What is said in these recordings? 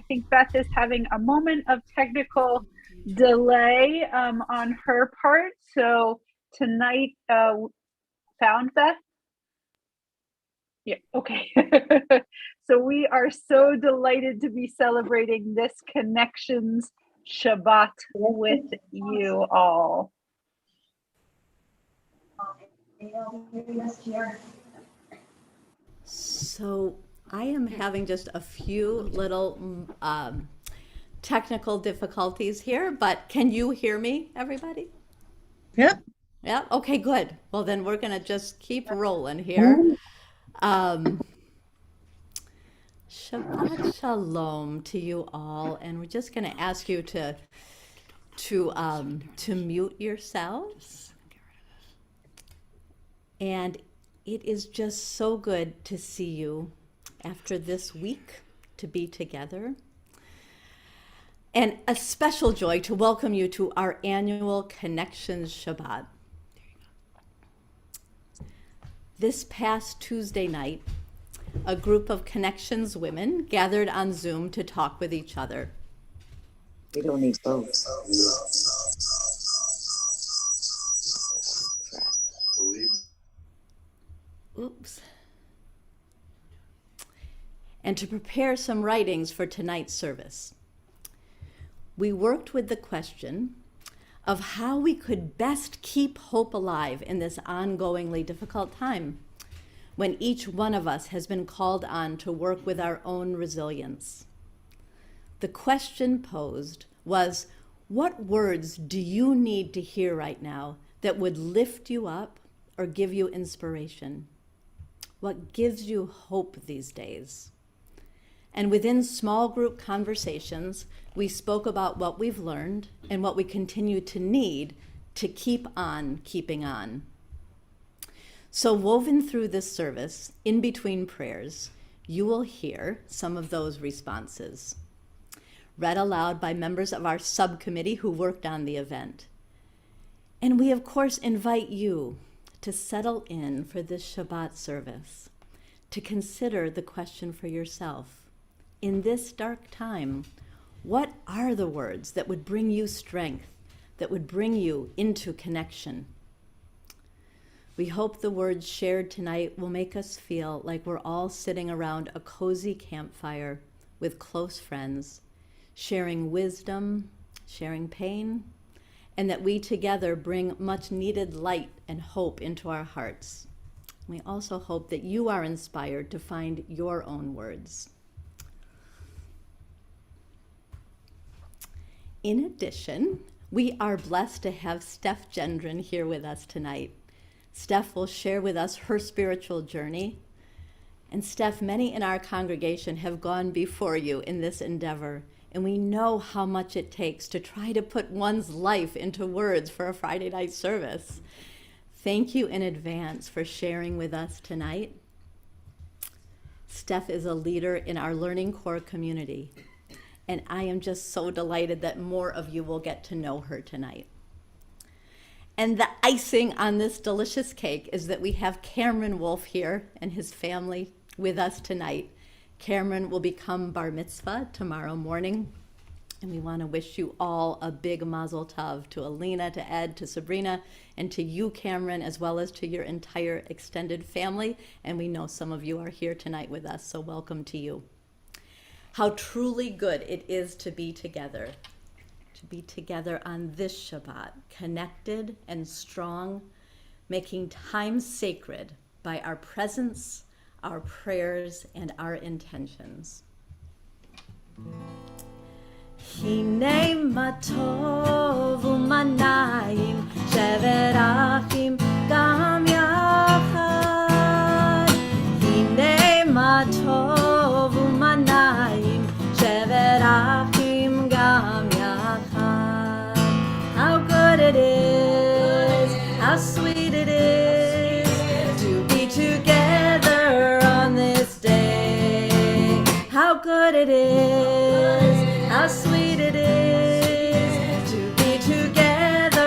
think Beth is having a moment of technical delay on her part. So tonight, found Beth? Yeah, okay. So we are so delighted to be celebrating this Connections Shabbat with you all. So I am having just a few little technical difficulties here, but can you hear me, everybody? Yep. Yeah, okay, good. Well, then we're gonna just keep rolling here. Um, Shabbat Shalom to you all, and we're just gonna ask you to mute yourselves. And it is just so good to see you after this week to be together. And a special joy to welcome you to our annual Connections Shabbat. This past Tuesday night, a group of Connections women gathered on Zoom to talk with each other. We don't need folks. Oops. And to prepare some writings for tonight's service. We worked with the question of how we could best keep hope alive in this ongoingly difficult time, when each one of us has been called on to work with our own resilience. The question posed was, what words do you need to hear right now that would lift you up or give you inspiration? What gives you hope these days? And within small group conversations, we spoke about what we've learned and what we continue to need to keep on keeping on. So woven through this service, in between prayers, you will hear some of those responses, read aloud by members of our subcommittee who worked on the event. And we, of course, invite you to settle in for this Shabbat service, to consider the question for yourself. In this dark time, what are the words that would bring you strength, that would bring you into connection? We hope the words shared tonight will make us feel like we're all sitting around a cozy campfire with close friends, sharing wisdom, sharing pain, and that we together bring much needed light and hope into our hearts. We also hope that you are inspired to find your own words. In addition, we are blessed to have Steph Gendron here with us tonight. Steph will share with us her spiritual journey. And Steph, many in our congregation have gone before you in this endeavor, and we know how much it takes to try to put one's life into words for a Friday night service. Thank you in advance for sharing with us tonight. Steph is a leader in our Learning Core community, and I am just so delighted that more of you will get to know her tonight. And the icing on this delicious cake is that we have Cameron Wolf here and his family with us tonight. Cameron will become bar mitzvah tomorrow morning, and we want to wish you all a big mazel tov, to Alina, to Ed, to Sabrina, and to you, Cameron, as well as to your entire extended family. And we know some of you are here tonight with us, so welcome to you. How truly good it is to be together on this Shabbat, connected and strong, making time sacred by our presence, our prayers, and our intentions. Hine ma tov u'ma na'im, shevet achim gam yachad. Hine ma tov u'ma na'im, shevet achim gam yachad. How good it is, how sweet it is to be together on this day. How good it is, how sweet it is to be together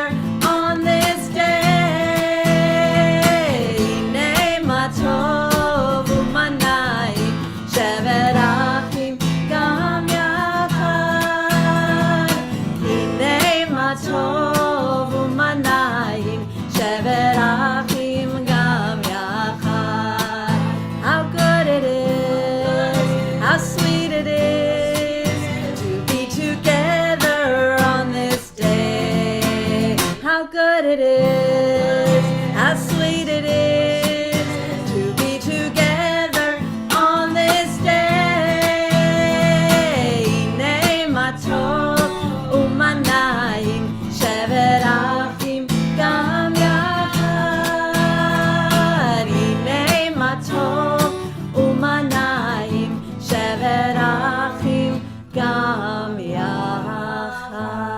gam yachad.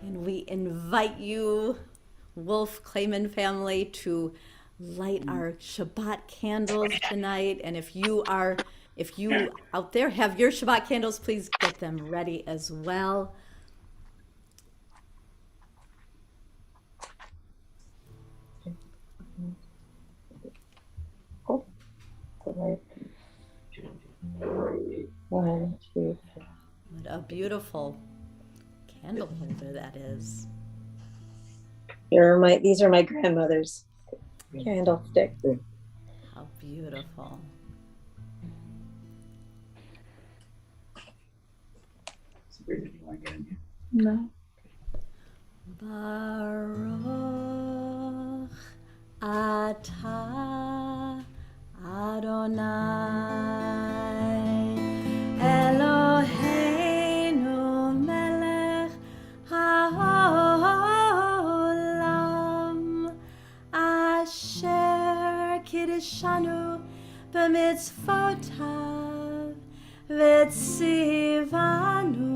And we invite you, Wolf Clayman family, to light our Shabbat candles tonight. And if you out there have your Shabbat candles, please get them ready as well. Cool. One, two, three. What a beautiful candle holder that is. These are my grandmother's candlesticks. How beautiful. No. Baruch atah Adonai Eloheinu melech haolam asher kiddushanu b'mitzvotav v'tzivanu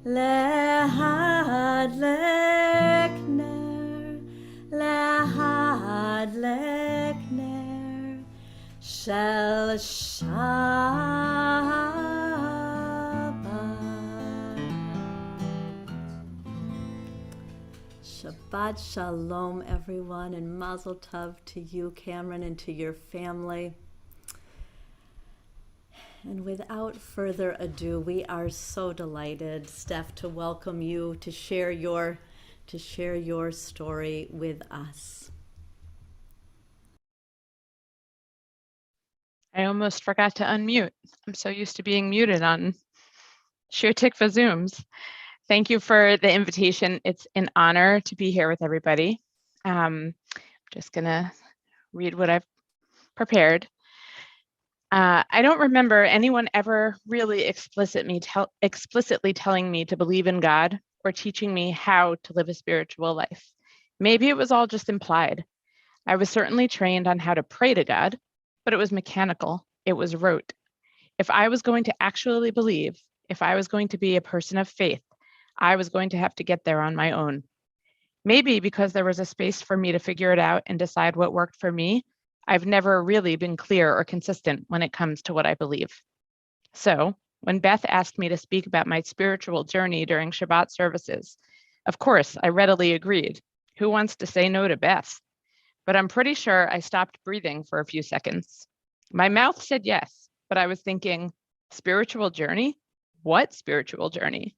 Lehadlek ner shel Shabbat. Shabbat shalom, everyone, and mazel tov to you, Cameron, and to your family. And without further ado, we are so delighted, Steph, to welcome you to share your story with us. I almost forgot to unmute. I'm so used to being muted on Shir Tikvah Zooms. Thank you for the invitation. It's an honor to be here with everybody. Just gonna read what I've prepared. I don't remember anyone ever really explicitly telling me to believe in God or teaching me how to live a spiritual life. Maybe it was all just implied. I was certainly trained on how to pray to God, but it was mechanical. It was rote. If I was going to actually believe, if I was going to be a person of faith, I was going to have to get there on my own. Maybe because there was a space for me to figure it out and decide what worked for me, I've never really been clear or consistent when it comes to what I believe. So when Beth asked me to speak about my spiritual journey during Shabbat services, of course, I readily agreed. Who wants to say no to Beth? But I'm pretty sure I stopped breathing for a few seconds. My mouth said yes, but I was thinking, spiritual journey? What spiritual journey?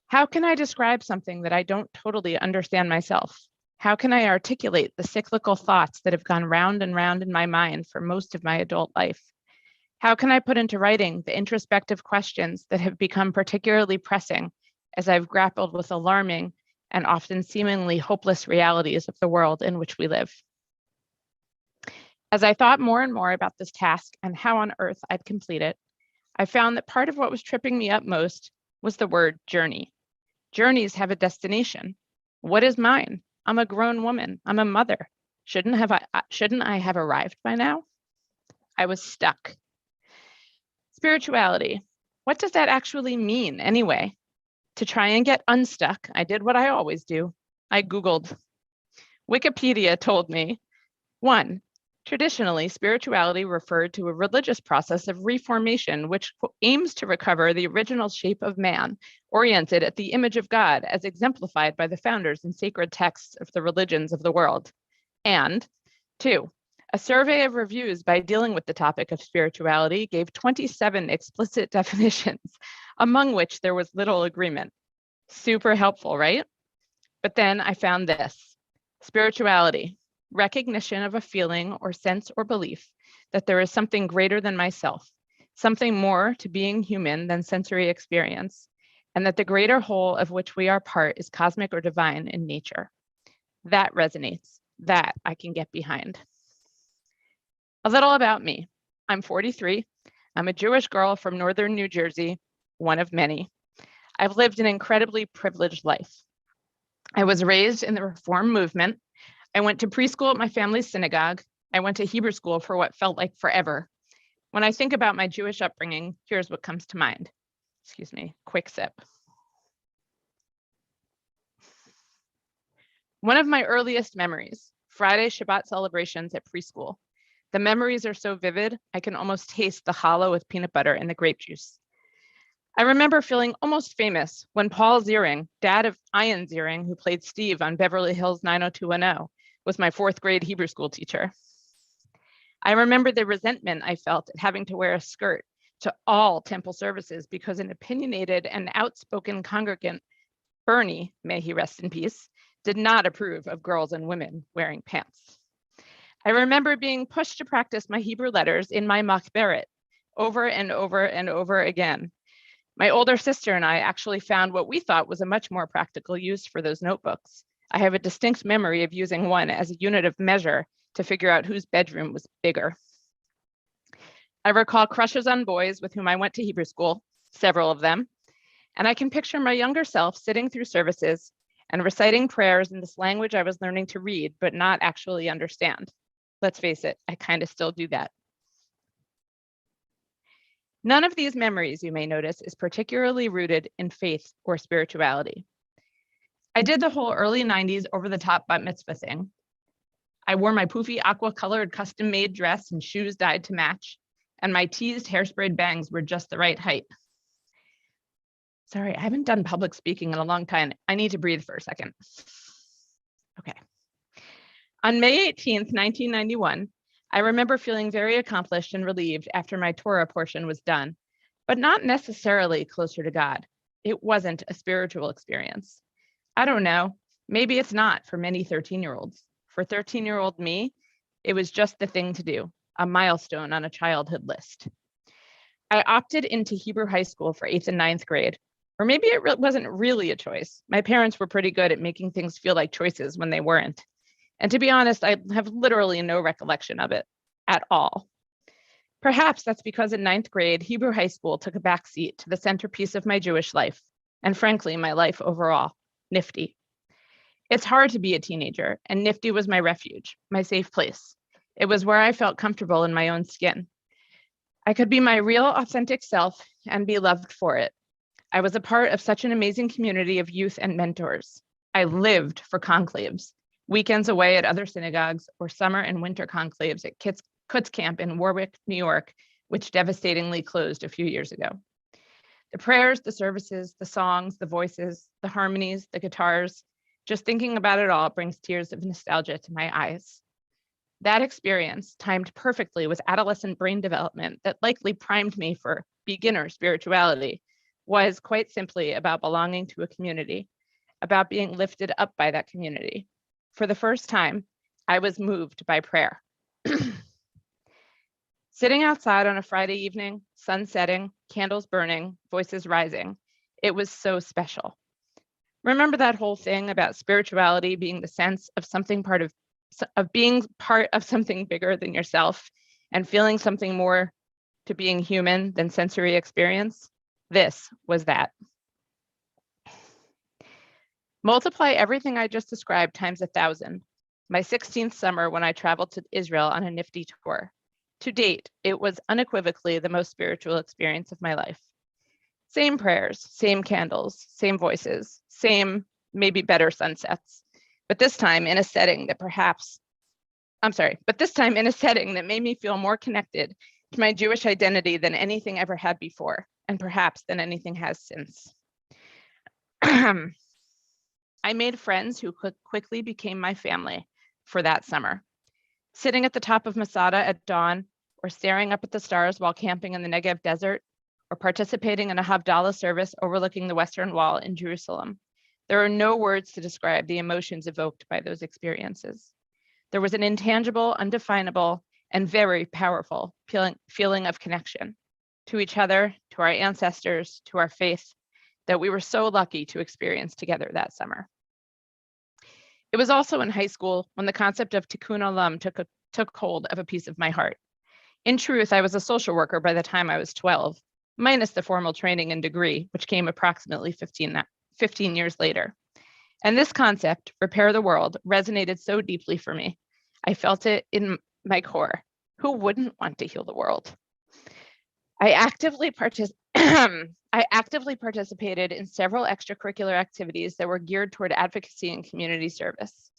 How can I describe something that I don't totally understand myself? How can I articulate the cyclical thoughts that have gone round and round in my mind for most of my adult life? How can I put into writing the introspective questions that have become particularly pressing as I've grappled with alarming and often seemingly hopeless realities of the world in which we live? As I thought more and more about this task and how on earth I'd complete it, I found that part of what was tripping me up most was the word journey. Journeys have a destination. What is mine? I'm a grown woman. I'm a mother. Shouldn't I have arrived by now? I was stuck. Spirituality. What does that actually mean anyway? To try and get unstuck, I did what I always do. I Googled. Wikipedia told me, 1, traditionally, spirituality referred to a religious process of reformation which aims to recover the original shape of man, oriented at the image of God as exemplified by the founders and sacred texts of the religions of the world. And 2, a survey of reviews by dealing with the topic of spirituality gave 27 explicit definitions, among which there was little agreement. Super helpful, right? But then I found this: spirituality, recognition of a feeling or sense or belief that there is something greater than myself, something more to being human than sensory experience, and that the greater whole of which we are part is cosmic or divine in nature. That resonates. That I can get behind. A little about me. I'm 43. I'm a Jewish girl from northern New Jersey, one of many. I've lived an incredibly privileged life. I was raised in the Reform movement. I went to preschool at my family's synagogue. I went to Hebrew school for what felt like forever. When I think about my Jewish upbringing, here's what comes to mind. Excuse me, quick sip. One of my earliest memories, Friday Shabbat celebrations at preschool. The memories are so vivid, I can almost taste the challah with peanut butter and the grape juice. I remember feeling almost famous when Paul Ziering, dad of Ian Ziering, who played Steve on Beverly Hills 90210, was my 4th grade Hebrew school teacher. I remember the resentment I felt at having to wear a skirt to all temple services because an opinionated and outspoken congregant, Bernie, may he rest in peace, did not approve of girls and women wearing pants. I remember being pushed to practice my Hebrew letters in my machberet over and over and over again. My older sister and I actually found what we thought was a much more practical use for those notebooks. I have a distinct memory of using one as a unit of measure to figure out whose bedroom was bigger. I recall crushes on boys with whom I went to Hebrew school, several of them, and I can picture my younger self sitting through services and reciting prayers in this language I was learning to read but not actually understand. Let's face it, I kind of still do that. None of these memories, you may notice, is particularly rooted in faith or spirituality. I did the whole early 90s over-the-top bat mitzvah thing. I wore my poofy aqua-colored custom-made dress and shoes dyed to match, and my teased hairsprayed bangs were just the right height. Sorry, I haven't done public speaking in a long time. I need to breathe for a second. Okay. On May 18th, 1991, I remember feeling very accomplished and relieved after my Torah portion was done, but not necessarily closer to God. It wasn't a spiritual experience. I don't know, maybe it's not for many 13-year-olds. For 13-year-old me, it was just the thing to do, a milestone on a childhood list. I opted into Hebrew high school for 8th and 9th grade, or maybe it wasn't really a choice. My parents were pretty good at making things feel like choices when they weren't. And to be honest, I have literally no recollection of it at all. Perhaps that's because in 9th grade, Hebrew high school took a backseat to the centerpiece of my Jewish life, and frankly, my life overall, Nifty. It's hard to be a teenager, and Nifty was my refuge, my safe place. It was where I felt comfortable in my own skin. I could be my real, authentic self and be loved for it. I was a part of such an amazing community of youth and mentors. I lived for conclaves, weekends away at other synagogues, or summer and winter conclaves at Kutz Camp in Warwick, New York, which devastatingly closed a few years ago. The prayers, the services, the songs, the voices, the harmonies, the guitars, just thinking about it all brings tears of nostalgia to my eyes. That experience, timed perfectly with adolescent brain development that likely primed me for beginner spirituality, was quite simply about belonging to a community, about being lifted up by that community. For the first time, I was moved by prayer. Sitting outside on a Friday evening, sun setting, candles burning, voices rising, it was so special. Remember that whole thing about spirituality being the sense of being part of something bigger than yourself and feeling something more to being human than sensory experience? This was that. Multiply everything I just described times 1,000. My 16th summer when I traveled to Israel on a Nifty tour. To date, it was unequivocally the most spiritual experience of my life. Same prayers, same candles, same voices, same, maybe better sunsets, but this time in a setting that made me feel more connected to my Jewish identity than anything ever had before, and perhaps than anything has since. I made friends who quickly became my family for that summer. Sitting at the top of Masada at dawn, or staring up at the stars while camping in the Negev desert, or participating in a Havdalah service overlooking the Western Wall in Jerusalem. There are no words to describe the emotions evoked by those experiences. There was an intangible, undefinable, and very powerful feeling of connection to each other, to our ancestors, to our faith, that we were so lucky to experience together that summer. It was also in high school when the concept of tikkun olam took hold of a piece of my heart. In truth, I was a social worker by the time I was 12, minus the formal training and degree, which came approximately 15 years later. And this concept, repair the world, resonated so deeply for me. I felt it in my core. Who wouldn't want to heal the world? I actively participated in several extracurricular activities that were geared toward advocacy and community service.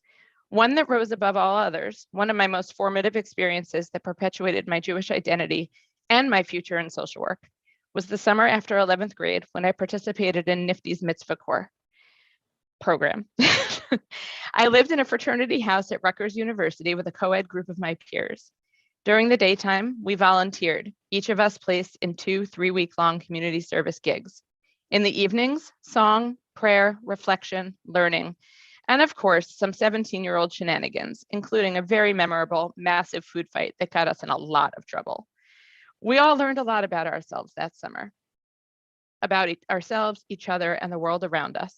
One that rose above all others, one of my most formative experiences that perpetuated my Jewish identity and my future in social work, was the summer after 11th grade when I participated in NIFTY's Mitzvah Corps program. I lived in a fraternity house at Rutgers University with a co-ed group of my peers. During the daytime, we volunteered, each of us placed in 2 3-week-long community service gigs. In the evenings, song, prayer, reflection, learning, and of course, some 17-year-old shenanigans, including a very memorable, massive food fight that got us in a lot of trouble. We all learned a lot about ourselves that summer, about ourselves, each other, and the world around us.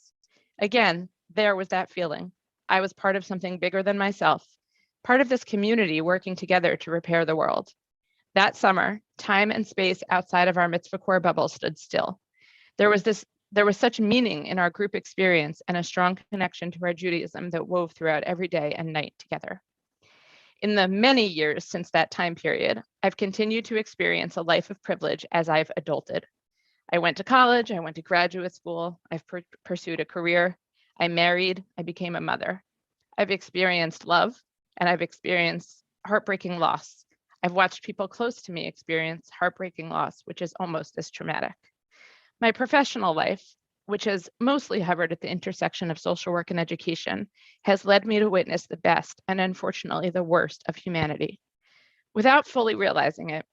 Again, there was that feeling. I was part of something bigger than myself, part of this community working together to repair the world. That summer, time and space outside of our Mitzvah Corps bubble stood still. There was such meaning in our group experience and a strong connection to our Judaism that wove throughout every day and night together. In the many years since that time period, I've continued to experience a life of privilege as I've adulted. I went to college, I went to graduate school, I've pursued a career, I married, I became a mother. I've experienced love, and I've experienced heartbreaking loss. I've watched people close to me experience heartbreaking loss, which is almost as traumatic. My professional life, which has mostly hovered at the intersection of social work and education, has led me to witness the best and unfortunately the worst of humanity. Without fully realizing it,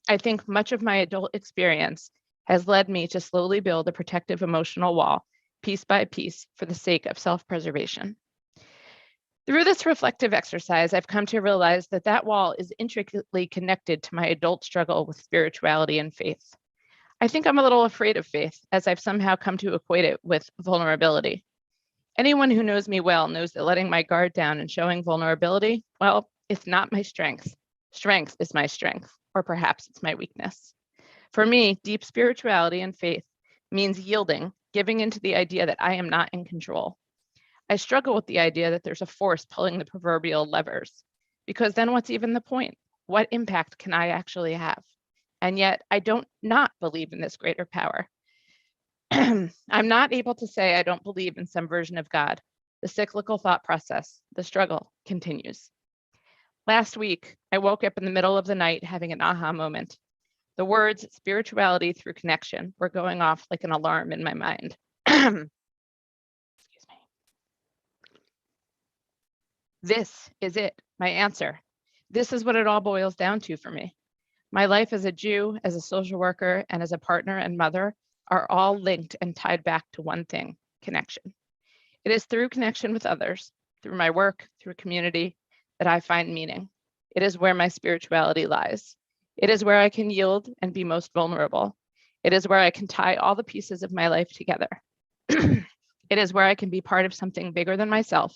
I think much of my adult experience has led me to slowly build a protective emotional wall, piece by piece, for the sake of self-preservation. Through this reflective exercise, I've come to realize that that wall is intricately connected to my adult struggle with spirituality and faith. I think I'm a little afraid of faith, as I've somehow come to equate it with vulnerability. Anyone who knows me well knows that letting my guard down and showing vulnerability, well, it's not my strength. Strength is my strength, or perhaps it's my weakness. For me, deep spirituality and faith means yielding, giving into the idea that I am not in control. I struggle with the idea that there's a force pulling the proverbial levers, because then what's even the point? What impact can I actually have? And yet I don't not believe in this greater power. I'm not able to say I don't believe in some version of God. The cyclical thought process, the struggle continues. Last week, I woke up in the middle of the night having an aha moment. The words spirituality through connection were going off like an alarm in my mind. This is it, my answer. This is what it all boils down to for me. My life as a Jew, as a social worker, and as a partner and mother are all linked and tied back to one thing, connection. It is through connection with others, through my work, through community, that I find meaning. It is where my spirituality lies. It is where I can yield and be most vulnerable. It is where I can tie all the pieces of my life together. It is where I can be part of something bigger than myself,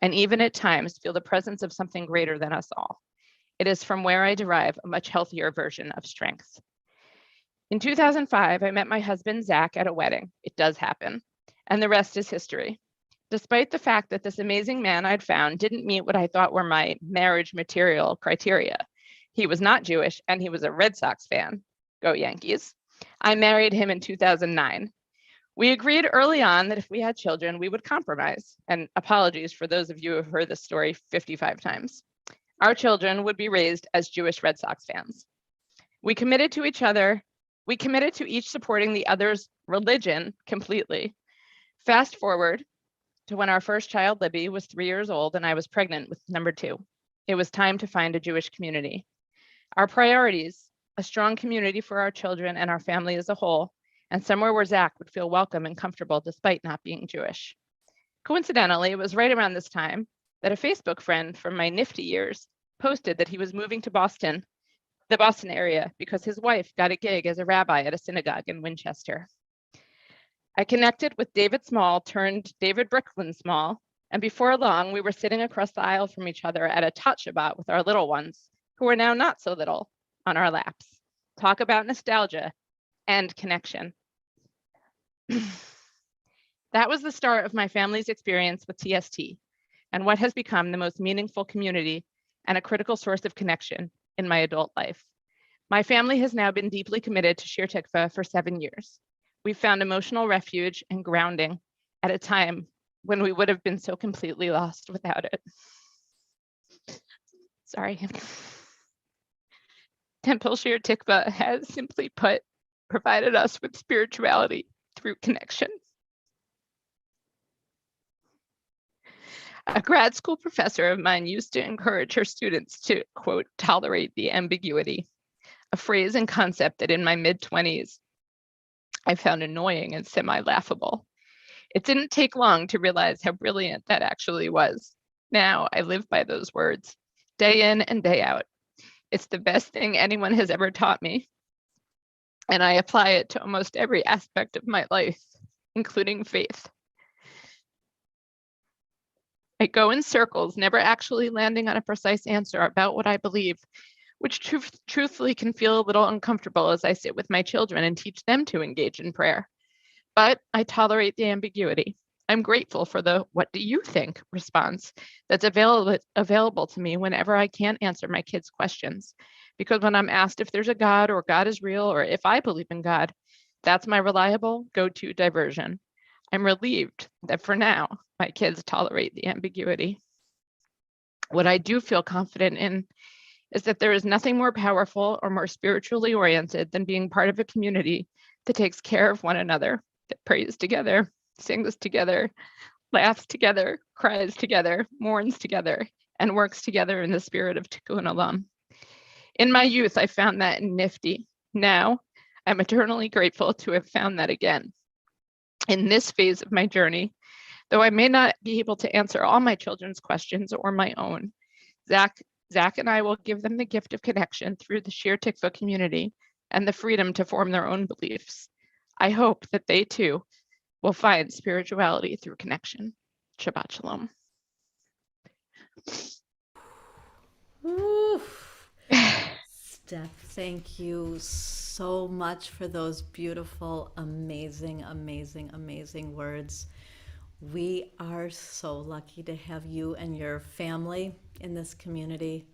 and even at times feel the presence of something greater than us all. It is from where I derive a much healthier version of strength. In 2005, I met my husband, Zach, at a wedding. It does happen. And the rest is history. Despite the fact that this amazing man I'd found didn't meet what I thought were my marriage material criteria. He was not Jewish, and he was a Red Sox fan. Go Yankees. I married him in 2009. We agreed early on that if we had children, we would compromise. And apologies for those of you who have heard this story 55 times. Our children would be raised as Jewish Red Sox fans. We committed to each other. We committed to each supporting the other's religion completely. Fast forward to when our first child, Libby, was 3 years old and I was pregnant with number 2. It was time to find a Jewish community. Our priorities, a strong community for our children and our family as a whole, and somewhere where Zach would feel welcome and comfortable despite not being Jewish. Coincidentally, it was right around this time that a Facebook friend from my nifty years posted that he was moving to Boston, the Boston area, because his wife got a gig as a rabbi at a synagogue in Winchester. I connected with David Small turned David Brooklyn Small, and before long, we were sitting across the aisle from each other at a tot Shabbat with our little ones, who are now not so little, on our laps. Talk about nostalgia and connection. That was the start of my family's experience with TST and what has become the most meaningful community and a critical source of connection in my adult life. My family has now been deeply committed to Shir Tikvah for 7 years. We've found emotional refuge and grounding at a time when we would have been so completely lost without it. Sorry. Temple Shir Tikvah has, simply put, provided us with spirituality through connection. A grad school professor of mine used to encourage her students to, quote, tolerate the ambiguity, a phrase and concept that in my mid-20s I found annoying and semi-laughable. It didn't take long to realize how brilliant that actually was. Now I live by those words, day in and day out. It's the best thing anyone has ever taught me, and I apply it to almost every aspect of my life, including faith. I go in circles, never actually landing on a precise answer about what I believe, which truthfully can feel a little uncomfortable as I sit with my children and teach them to engage in prayer. But I tolerate the ambiguity. I'm grateful for the "what do you think" response that's available to me whenever I can't answer my kids' questions. Because when I'm asked if there's a God or God is real or if I believe in God, that's my reliable go-to diversion. I'm relieved that for now, my kids tolerate the ambiguity. What I do feel confident in is that there is nothing more powerful or more spiritually oriented than being part of a community that takes care of one another, that prays together, sings together, laughs together, cries together, mourns together, and works together in the spirit of Tikkun Olam. In my youth, I found that nifty. Now, I'm eternally grateful to have found that again. In this phase of my journey, though I may not be able to answer all my children's questions or my own, Zach and I will give them the gift of connection through the Shir Tikvah community and the freedom to form their own beliefs. I hope that they too will find spirituality through connection. Shabbat Shalom. Steph, thank you so much for those beautiful, amazing, amazing, amazing words. We are so lucky to have you and your family in this community.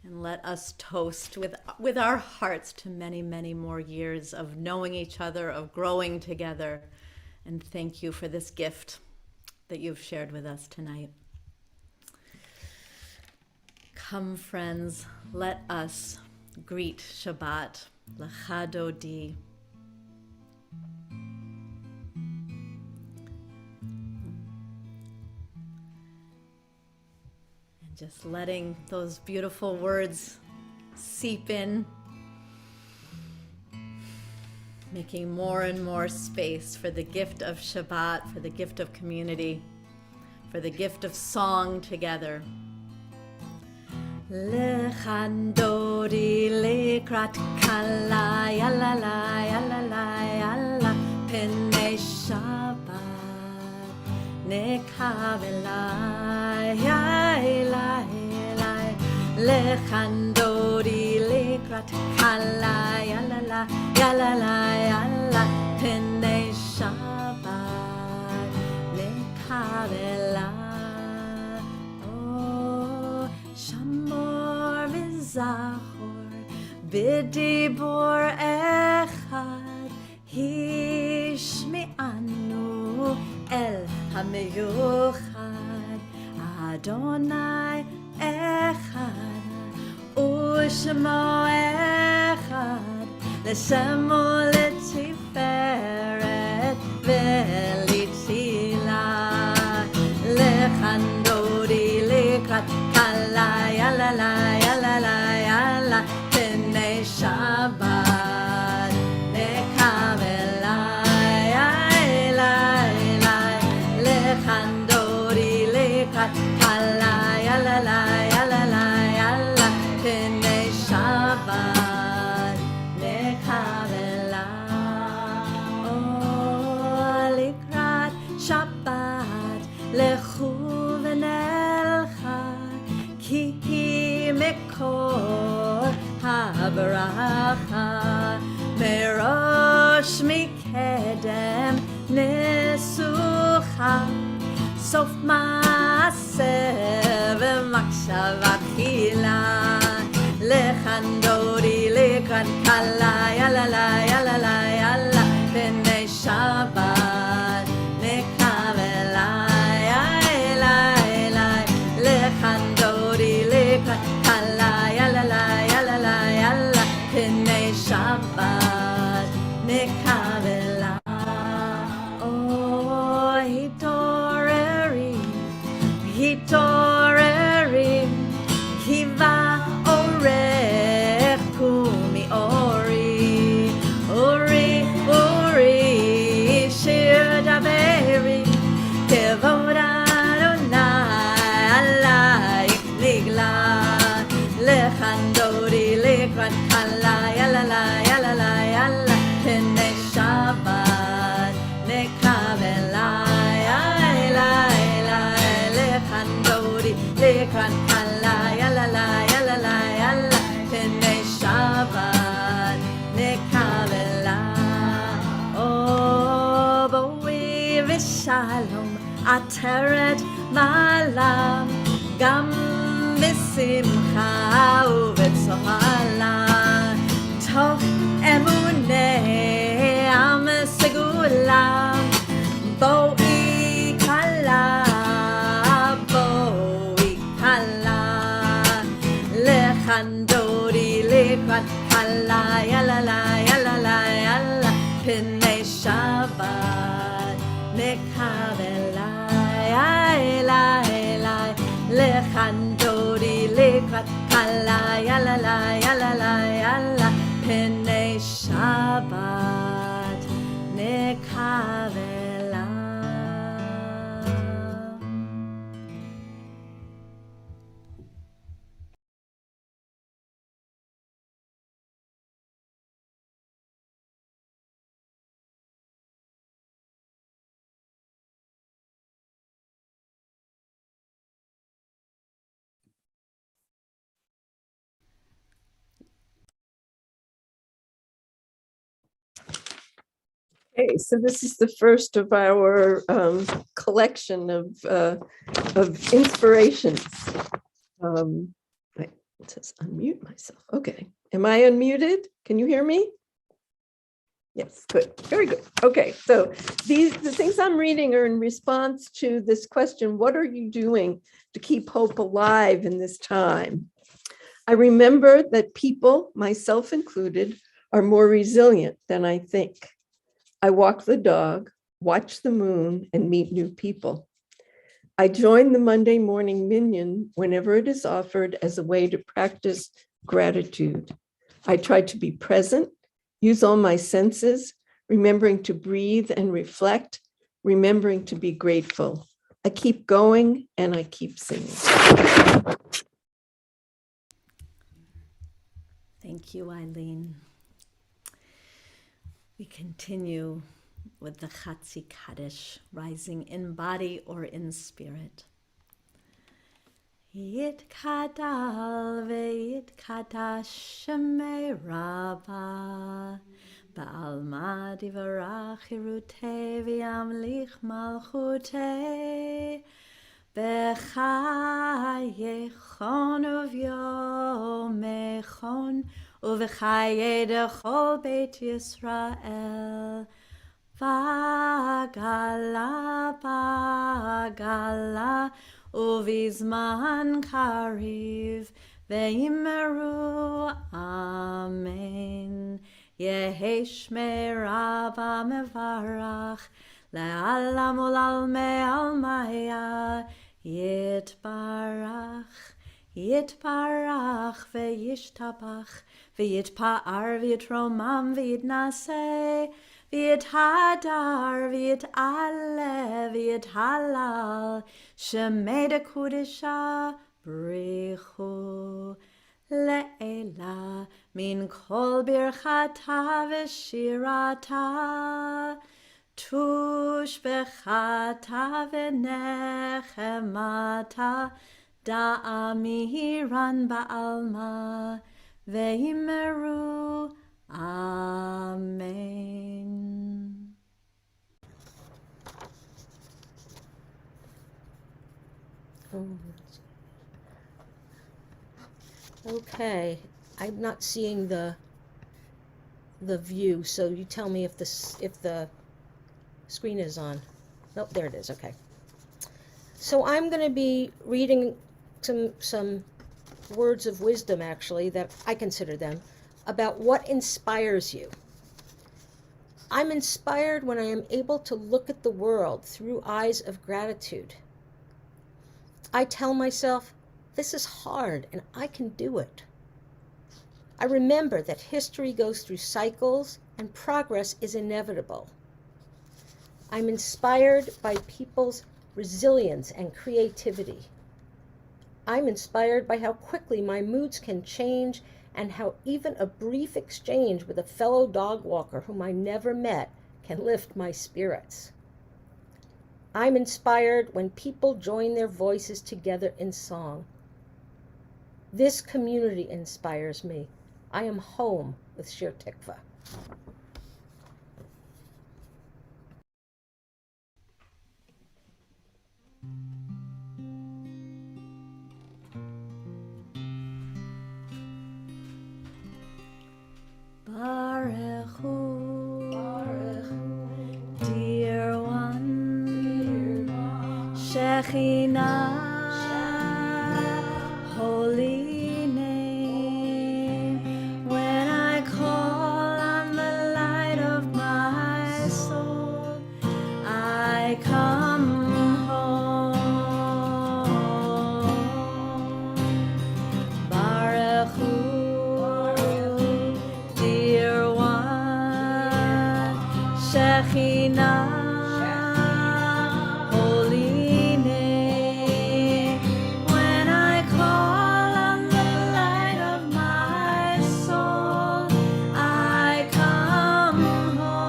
And let us toast with our hearts to many, many more years of knowing each other, of growing together. And thank you for this gift that you've shared with us tonight. Come, friends, let us greet Shabbat, L'chadodi. And just letting those beautiful words seep in, making more and more space for the gift of Shabbat, for the gift of community, for the gift of song together. Lechandori lekrat kala yala la yala la yala pene Shabbat nekavela yala yala lechandori lekrat kala yala la yala pene Shabbat nekavela. Zachor b'dibor echad hishmi'anu el hamiyuchad Adonai echad u'shemo echad l'shemo l'tiferet v'litila lechandori lekrat kala yala la yala la yala pene Shabbat nekavela yala yala lechandori lekrat kala yala la yala la yala pene Shabbat nekavela. Oh, likrat Shabbat lechu v'nelcha ki mekor habaracha merosh mikedem nesucha סוף מעשה ומחשבה תחילה, לכאן דודי לכאן קלה, יאללה יאללה יאללה, פני שבת נקבלה, יאללה יאללה, לכאן דודי לכאן קלה, יאללה יאללה יאללה, פני שבת נקבלה. Oh, התעוררי, היווה אורך קומי אורי, אורי, שיר דברי, כבוד אדוני עלייך נגלה, לכאן דודי לקראת קלה, יאללה יאללה יאללה, פני שבת נקבלה, יאללה יאללה, לכאן דודי לקראת קלה, יאללה יאללה יאללה, פני שבת נקבלה. או בואי ושלום עטרת מעלה, גם בשמחה ובצהלה, תוך אמוני עם סגולה, בואי קלה, לכאן דודי לקראת קלה, יאללה יאללה יאללה, פני שבת נקבלה, יאללה יאללה, לכאן דודי לקראת קלה, יאללה יאללה יאללה, פני שבת נקבלה. Okay, so this is the first of our collection of inspirations. Wait, it says unmute myself. Okay, am I unmuted? Can you hear me? Yes, good, very good. Okay, so the things I'm reading are in response to this question: what are you doing to keep hope alive in this time? I remember that people, myself included, are more resilient than I think. I walk the dog, watch the moon, and meet new people. I join the Monday morning minyan whenever it is offered as a way to practice gratitude. I try to be present, use all my senses, remembering to breathe and reflect, remembering to be grateful. I keep going and I keep singing. Thank you, Eileen. We continue with the Chatzi Kaddish, rising in body or in spirit. Yitkadal veyitkadash shemei Rabbah, ba'alma divarach hirutei v'yamlich malchutei, b'chayechon uvyomechon, ובחיי דכל בית ישראל, בגלה בגלה, ובזמן קריב, ואמרו אמן. יהי שמי רבא מברך, לעלם ולעלמי עלמיה, יתברך. יתברך וישתבח, ויתפאר ויתרומם ויתנשא, ויתהדר ויתעלה ויתהלל, שמי דקודשה בריחו לעילה, מן כל ברכתה ושירתה, תושבחתה ונחמתה, דאמירן בעלמא, ואמרו אמן. Okay, I'm not seeing the view, so you tell me if the screen is on. Nope, there it is. Okay. So I'm going to be reading some words of wisdom, actually, that I consider them, about what inspires you. I'm inspired when I am able to look at the world through eyes of gratitude. I tell myself, this is hard and I can do it. I remember that history goes through cycles and progress is inevitable. I'm inspired by people's resilience and creativity. I'm inspired by how quickly my moods can change and how even a brief exchange with a fellow dog walker whom I never met can lift my spirits. I'm inspired when people join their voices together in song. This community inspires me. I am home with Shir Tikvah. Baruch Hu, dear one, Shekhinah, holy name. When I call on the light of my soul, I come home. Baruch Hu, dear one, Shekhinah, holy name. When I call on the light of my soul, I come home.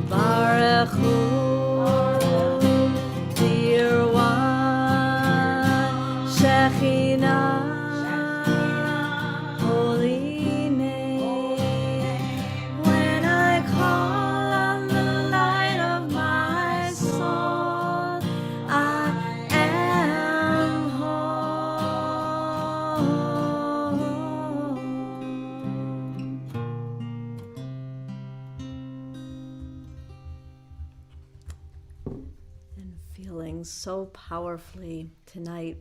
Baruch Hu, dear one, Shekhinah, holy name. When I call on the light of my soul, I am home. And feeling so powerfully tonight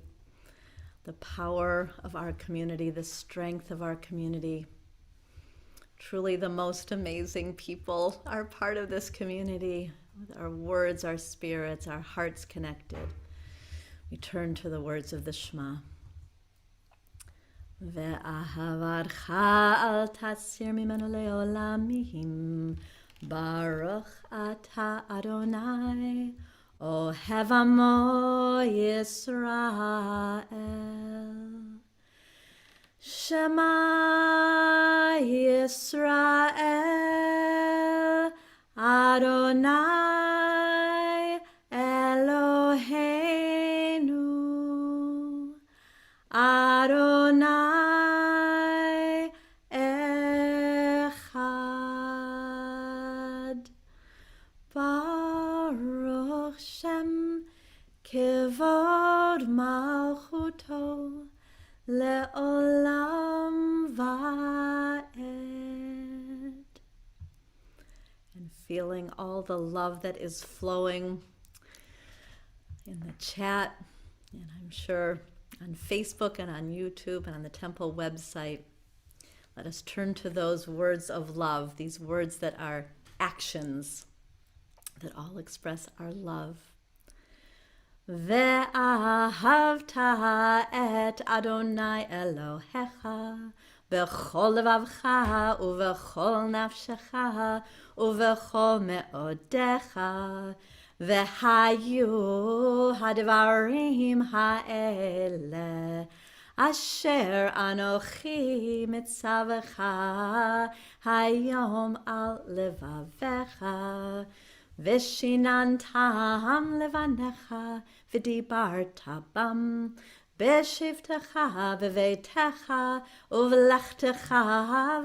the power of our community, the strength of our community. Truly the most amazing people are part of this community, with our words, our spirits, our hearts connected. We turn to the words of the Shema. Ve'ahavarcha al tasir mimenu le'olamim, Baruch ata Adonai, Ohev amo Yisrael. Shema Yisrael, Adonai Eloheinu, Adonai Echad. Baruch Shem Kevod Malchuto Le'olam Va'ed. And feeling all the love that is flowing in the chat, and I'm sure on Facebook and on YouTube and on the Temple website. Let us turn to those words of love, these words that are actions that all express our love. Ve'ahavta et Adonai Elohecha b'chol levavcha u'v'chol nafshecha u'v'chol me'odecha v'hayu hadvarim ha'ele asher anochi mitzavcha hayom al levavecha Vishinantam levanecha v'dibarta bam b'shivtecha v'veitecha uv'lechtecha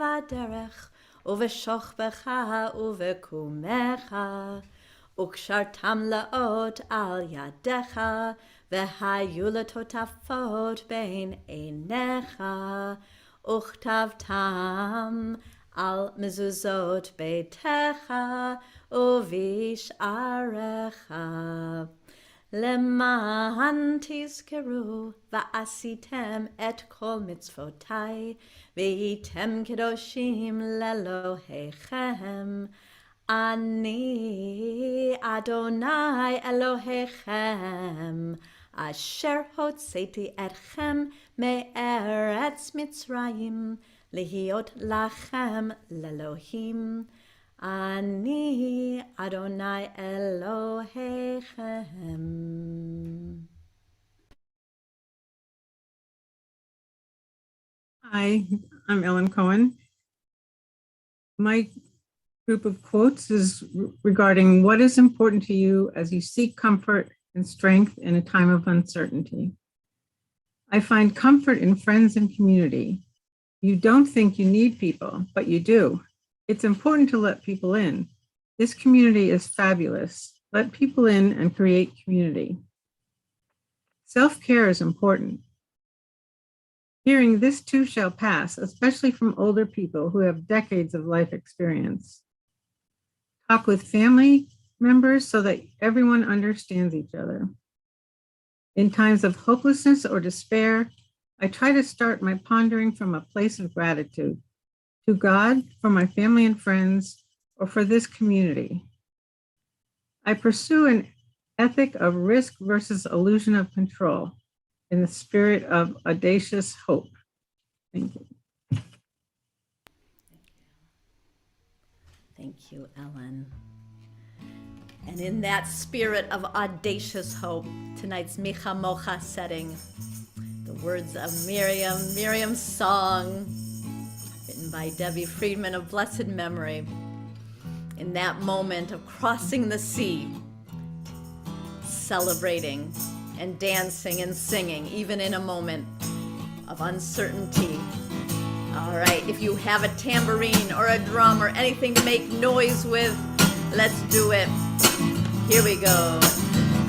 v'aderech uv'shochbecha uv'kumecha ukshartam laot al yadecha והיו לטוטפות בין עיניך, וכתבתם על מזוזות ביתך ובשעריך. למען תזכרו ועשיתם את כל מצוותיי, והייתם קדושים לאלוהיכם. אני אדוני אלוהיכם, אשר הוצאתי אתכם מארץ מצרים, להיות לכם לאלוהים. אני אדוני אלוהיכם. Hi, I'm Ellen Cohen. My group of quotes is regarding what is important to you as you seek comfort and strength in a time of uncertainty. I find comfort in friends and community. You don't think you need people, but you do. It's important to let people in. This community is fabulous. Let people in and create community. Self-care is important. Hearing this too shall pass, especially from older people who have decades of life experience. Talk with family members so that everyone understands each other. In times of hopelessness or despair, I try to start my pondering from a place of gratitude to God, for my family and friends, or for this community. I pursue an ethic of risk versus illusion of control in the spirit of audacious hope. Thank you. Thank you, Ellen. And in that spirit of audacious hope, tonight's Micha Mocha setting, the words of Miriam's song, written by Debbie Friedman of blessed memory. In that moment of crossing the sea, celebrating and dancing and singing, even in a moment of uncertainty. All right, if you have a tambourine or a drum or anything to make noise with, let's do it. Here we go.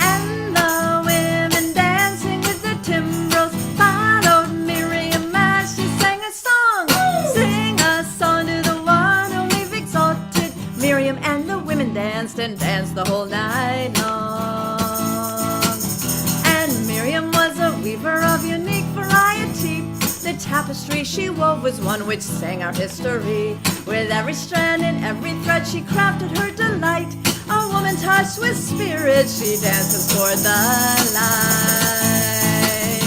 And the women dancing with the timbrels followed Miriam as she sang a song. Sing a song to the one whom we've exalted. Miriam and the women danced and danced the whole night long. And Miriam was a weaver of unique variety. The tapestry she wove was one which sang our history. With every strand and every thread she crafted her delight. A woman touched with spirit, she dances toward the light.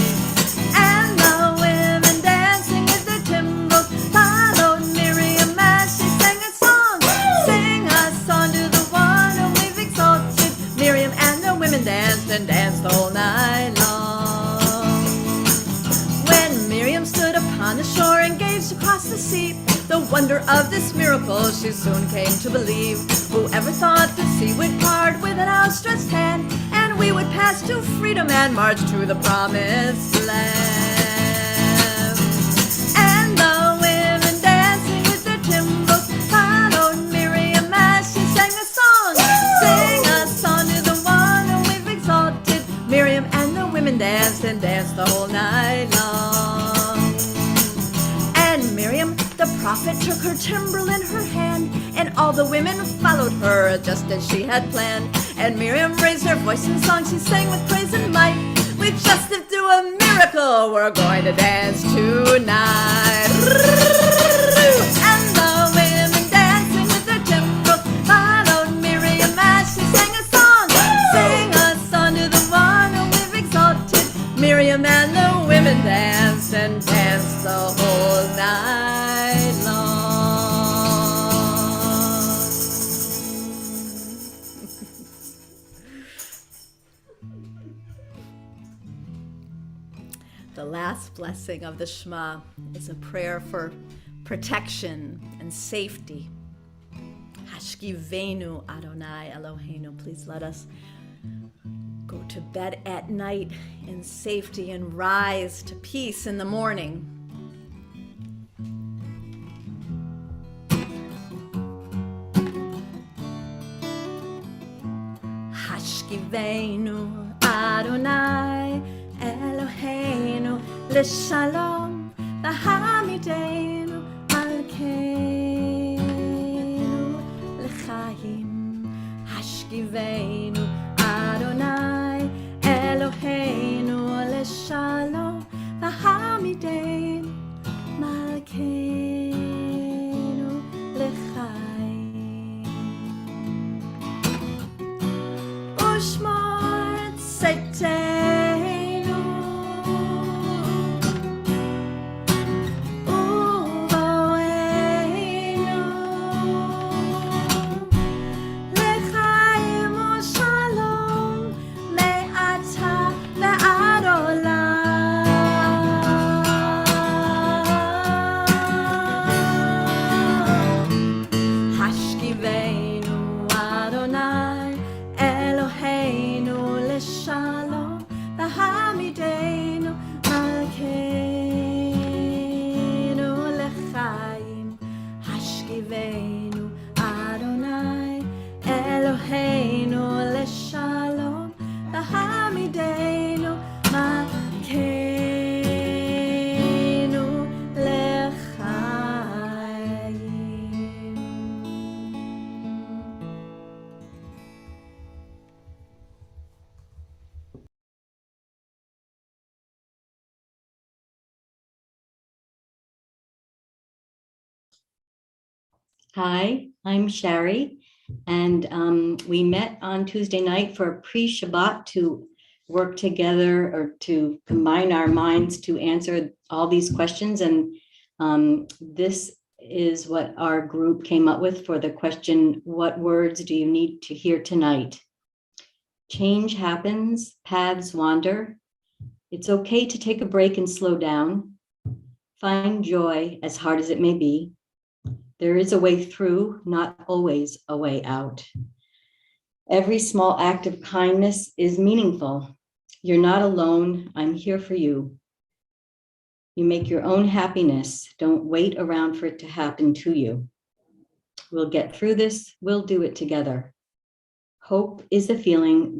And the women dancing with their timbrels followed Miriam as she sang a song. Sing a song to the one whom we've exalted. Miriam and the women danced and danced the whole night long. When Miriam stood upon the shore and gazed across the sea, the wonder of this miracle she soon came to believe. Whoever thought the sea would part with an outstretched hand, and we would pass to freedom and march to the promised land. And the women dancing with their timbrels followed Miriam as she sang a song. Sing a song to the one whom we've exalted. Miriam and the women danced and danced the whole night long. And Miriam, the prophet, took her timbrel in her hand, and all the women followed her just as she had planned. And Miriam raised her voice in song, she sang with praise and might. We just lived through a miracle, we're going to dance tonight. And the women dancing with their timbrels followed Miriam as she sang a song. Sing a song to the one whom we've exalted. Miriam and the women danced and danced the whole night long. The last blessing of the Shema is a prayer for protection and safety. Hashkivenu Adonai Eloheinu. Please let us go to bed at night in safety and rise to peace in the morning. Hashkivenu Adonai Eloheinu L'Shalom V'hamidenu Malkeinu L'chaim Hashkivenu Adonai Eloheinu L'Shalom V'hamidenu Malkeinu L'chaim Ushmor Tzeitenu Uvoenu L'chaim U'Shalom Me'ata ve'ad olam Hashkivenu Adonai Eloheinu L'Shalom V'hamidenu Malkeinu L'chaim Hashkivenu Adonai Eloheinu L'Shalom V'hamidenu Malkeinu L'chaim. Hi, I'm Sherry, and we met on Tuesday night for a pre-Shabbat to work together or to combine our minds to answer all these questions. And this is what our group came up with for the question, what words do you need to hear tonight? Change happens, paths wander. It's okay to take a break and slow down. Find joy, as hard as it may be. There is a way through, not always a way out. Every small act of kindness is meaningful. You're not alone. I'm here for you. You make your own happiness. Don't wait around for it to happen to you. We'll get through this. We'll do it together. Hope is the feeling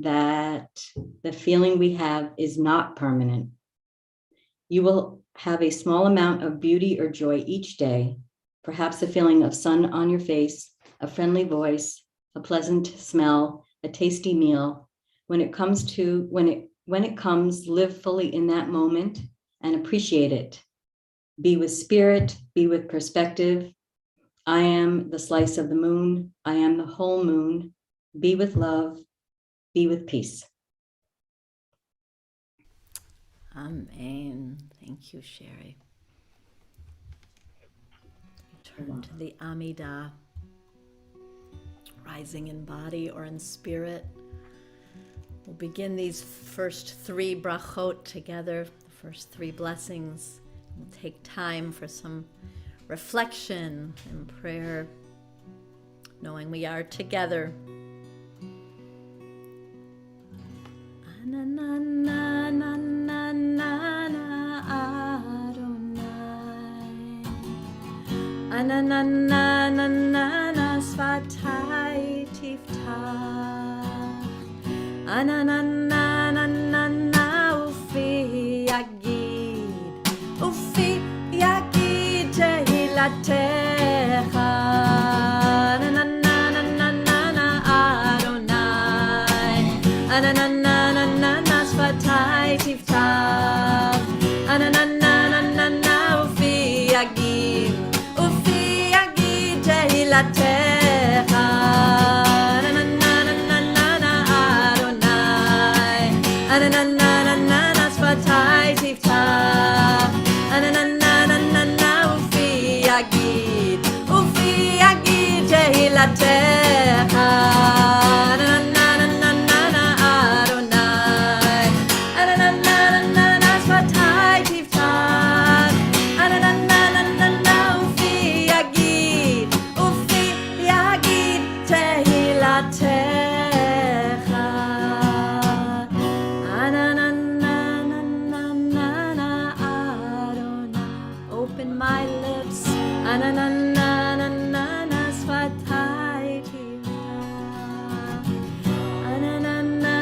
we have is not permanent. You will have a small amount of beauty or joy each day. Perhaps a feeling of sun on your face, a friendly voice, a pleasant smell, a tasty meal. When it comes, live fully in that moment and appreciate it. Be with spirit, be with perspective. I am the slice of the moon. I am the whole moon. Be with love, be with peace. Amen. Thank you, Sherry. Turn to the Amidah, rising in body or in spirit. We'll begin these first three brachot together, the first three blessings. We'll take time for some reflection and prayer, knowing we are together. Ananana svatai tiftach Ananana ufi yagid tehilatecha Ananana Adonai Ananana svatai tiftach Ananana ufi yagid Tehilatecha Ananana Adonai Ananana svatai tiftach Ananana ufi yagid Tehilatecha Ananana Adonai Ananana svatai tiftach Ananana ufi yagid Tehilatecha Ananana Adonai. Open my lips. Ananana svatai tiftach Ananana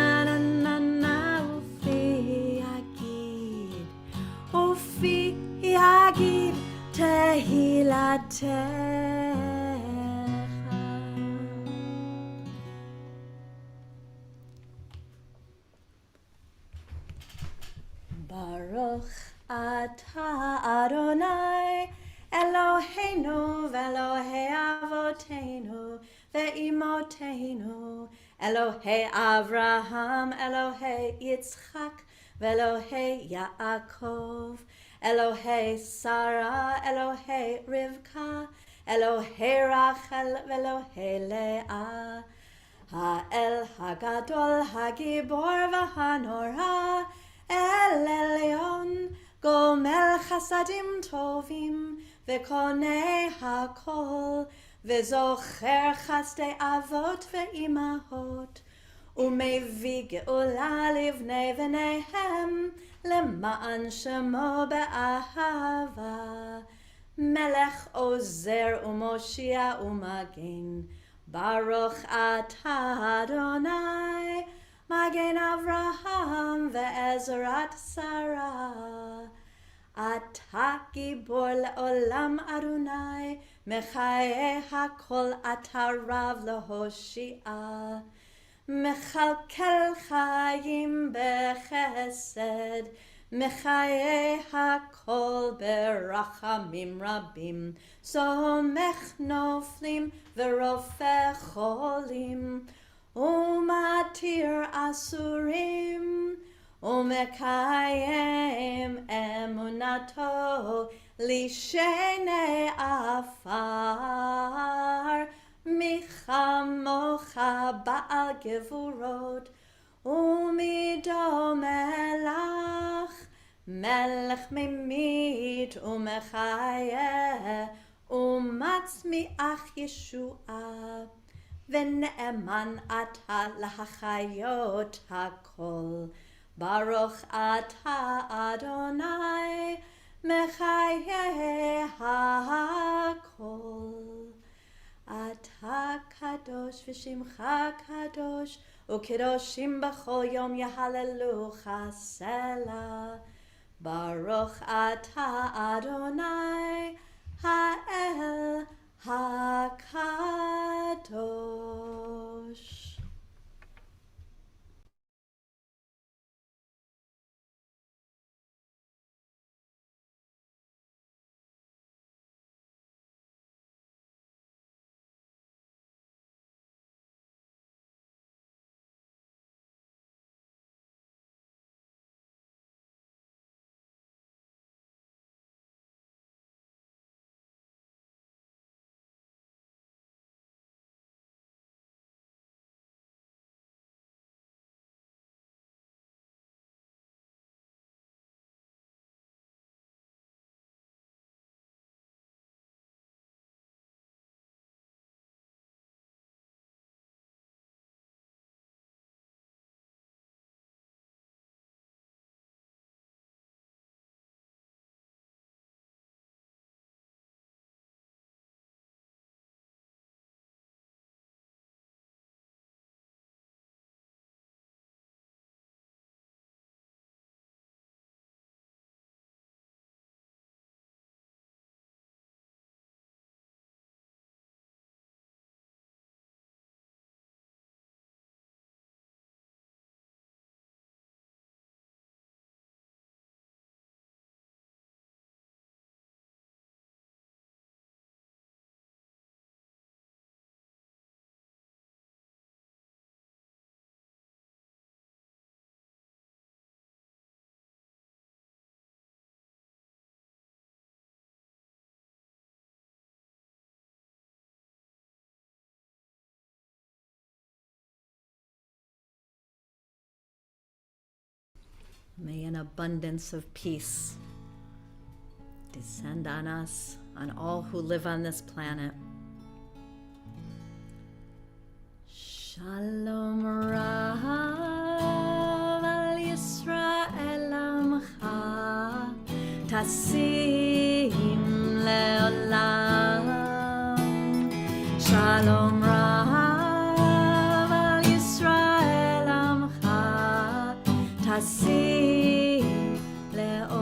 Baruch atah Adonai Eloheinu ve'Elohei Avoteinu ve'Imoteinu Elohei Avraham Elohei Yitzchak ve'Elohei Yaakov Elohei Sarah Elohei Rivka Elohei Rachel ve'Elohei Leah Ha'el Hagadol Hagibor v'Hanora El Elyon Gomel Chasadim Tovim Vekonei Hakol Vezocher Chasdei Avot Ve'imahot Umevi Geula Livnei V'neihem Lema'an Shemo Be'ahava Melech Ozer Umoshia Umagin Baruch Atah Adonai Magen Avraham ve'ezrat Sarah Ata gibor le'olam Adonai Mechaye hakol ata rav lehoshia Mechalkel chayim bechesed Mechaye hakol berachamim rabim Somech noflim ve'rofeh cholim Umatir asurim Umekayem emunato Lishene afar Michamocha ba'al gevurot Umido melach Melech mimit umechaye Umatzmiach Yeshua V'ne'eman ata lahachayot hakol Baruch ata Adonai mechaye hakol Ata kadosh v'shimcha kadosh U'kedoshim b'chol yom yahalelucha Selah Baruch ata Adonai ha'el HaKadosh. May an abundance of peace descend on us, on all who live on this planet. Shalom Rav al Yisrael Amcha Tasim Leolam. Shalom Rav al Yisrael Amcha Tasim Leolam.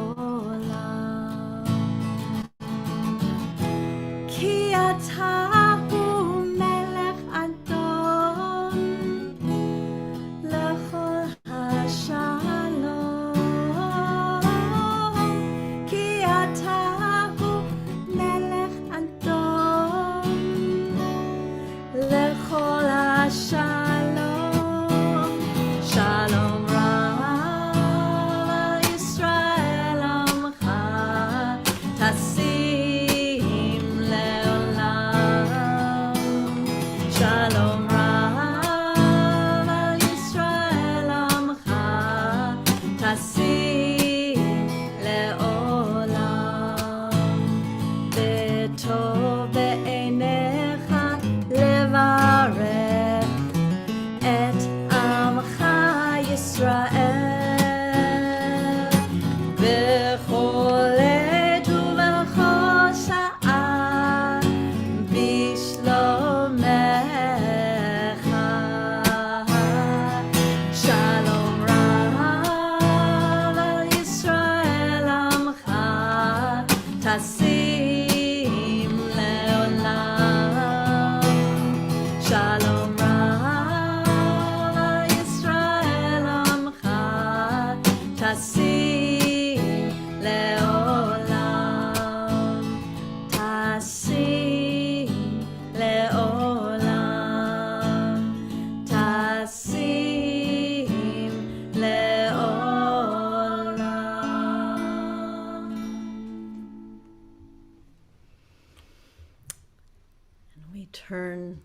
Turn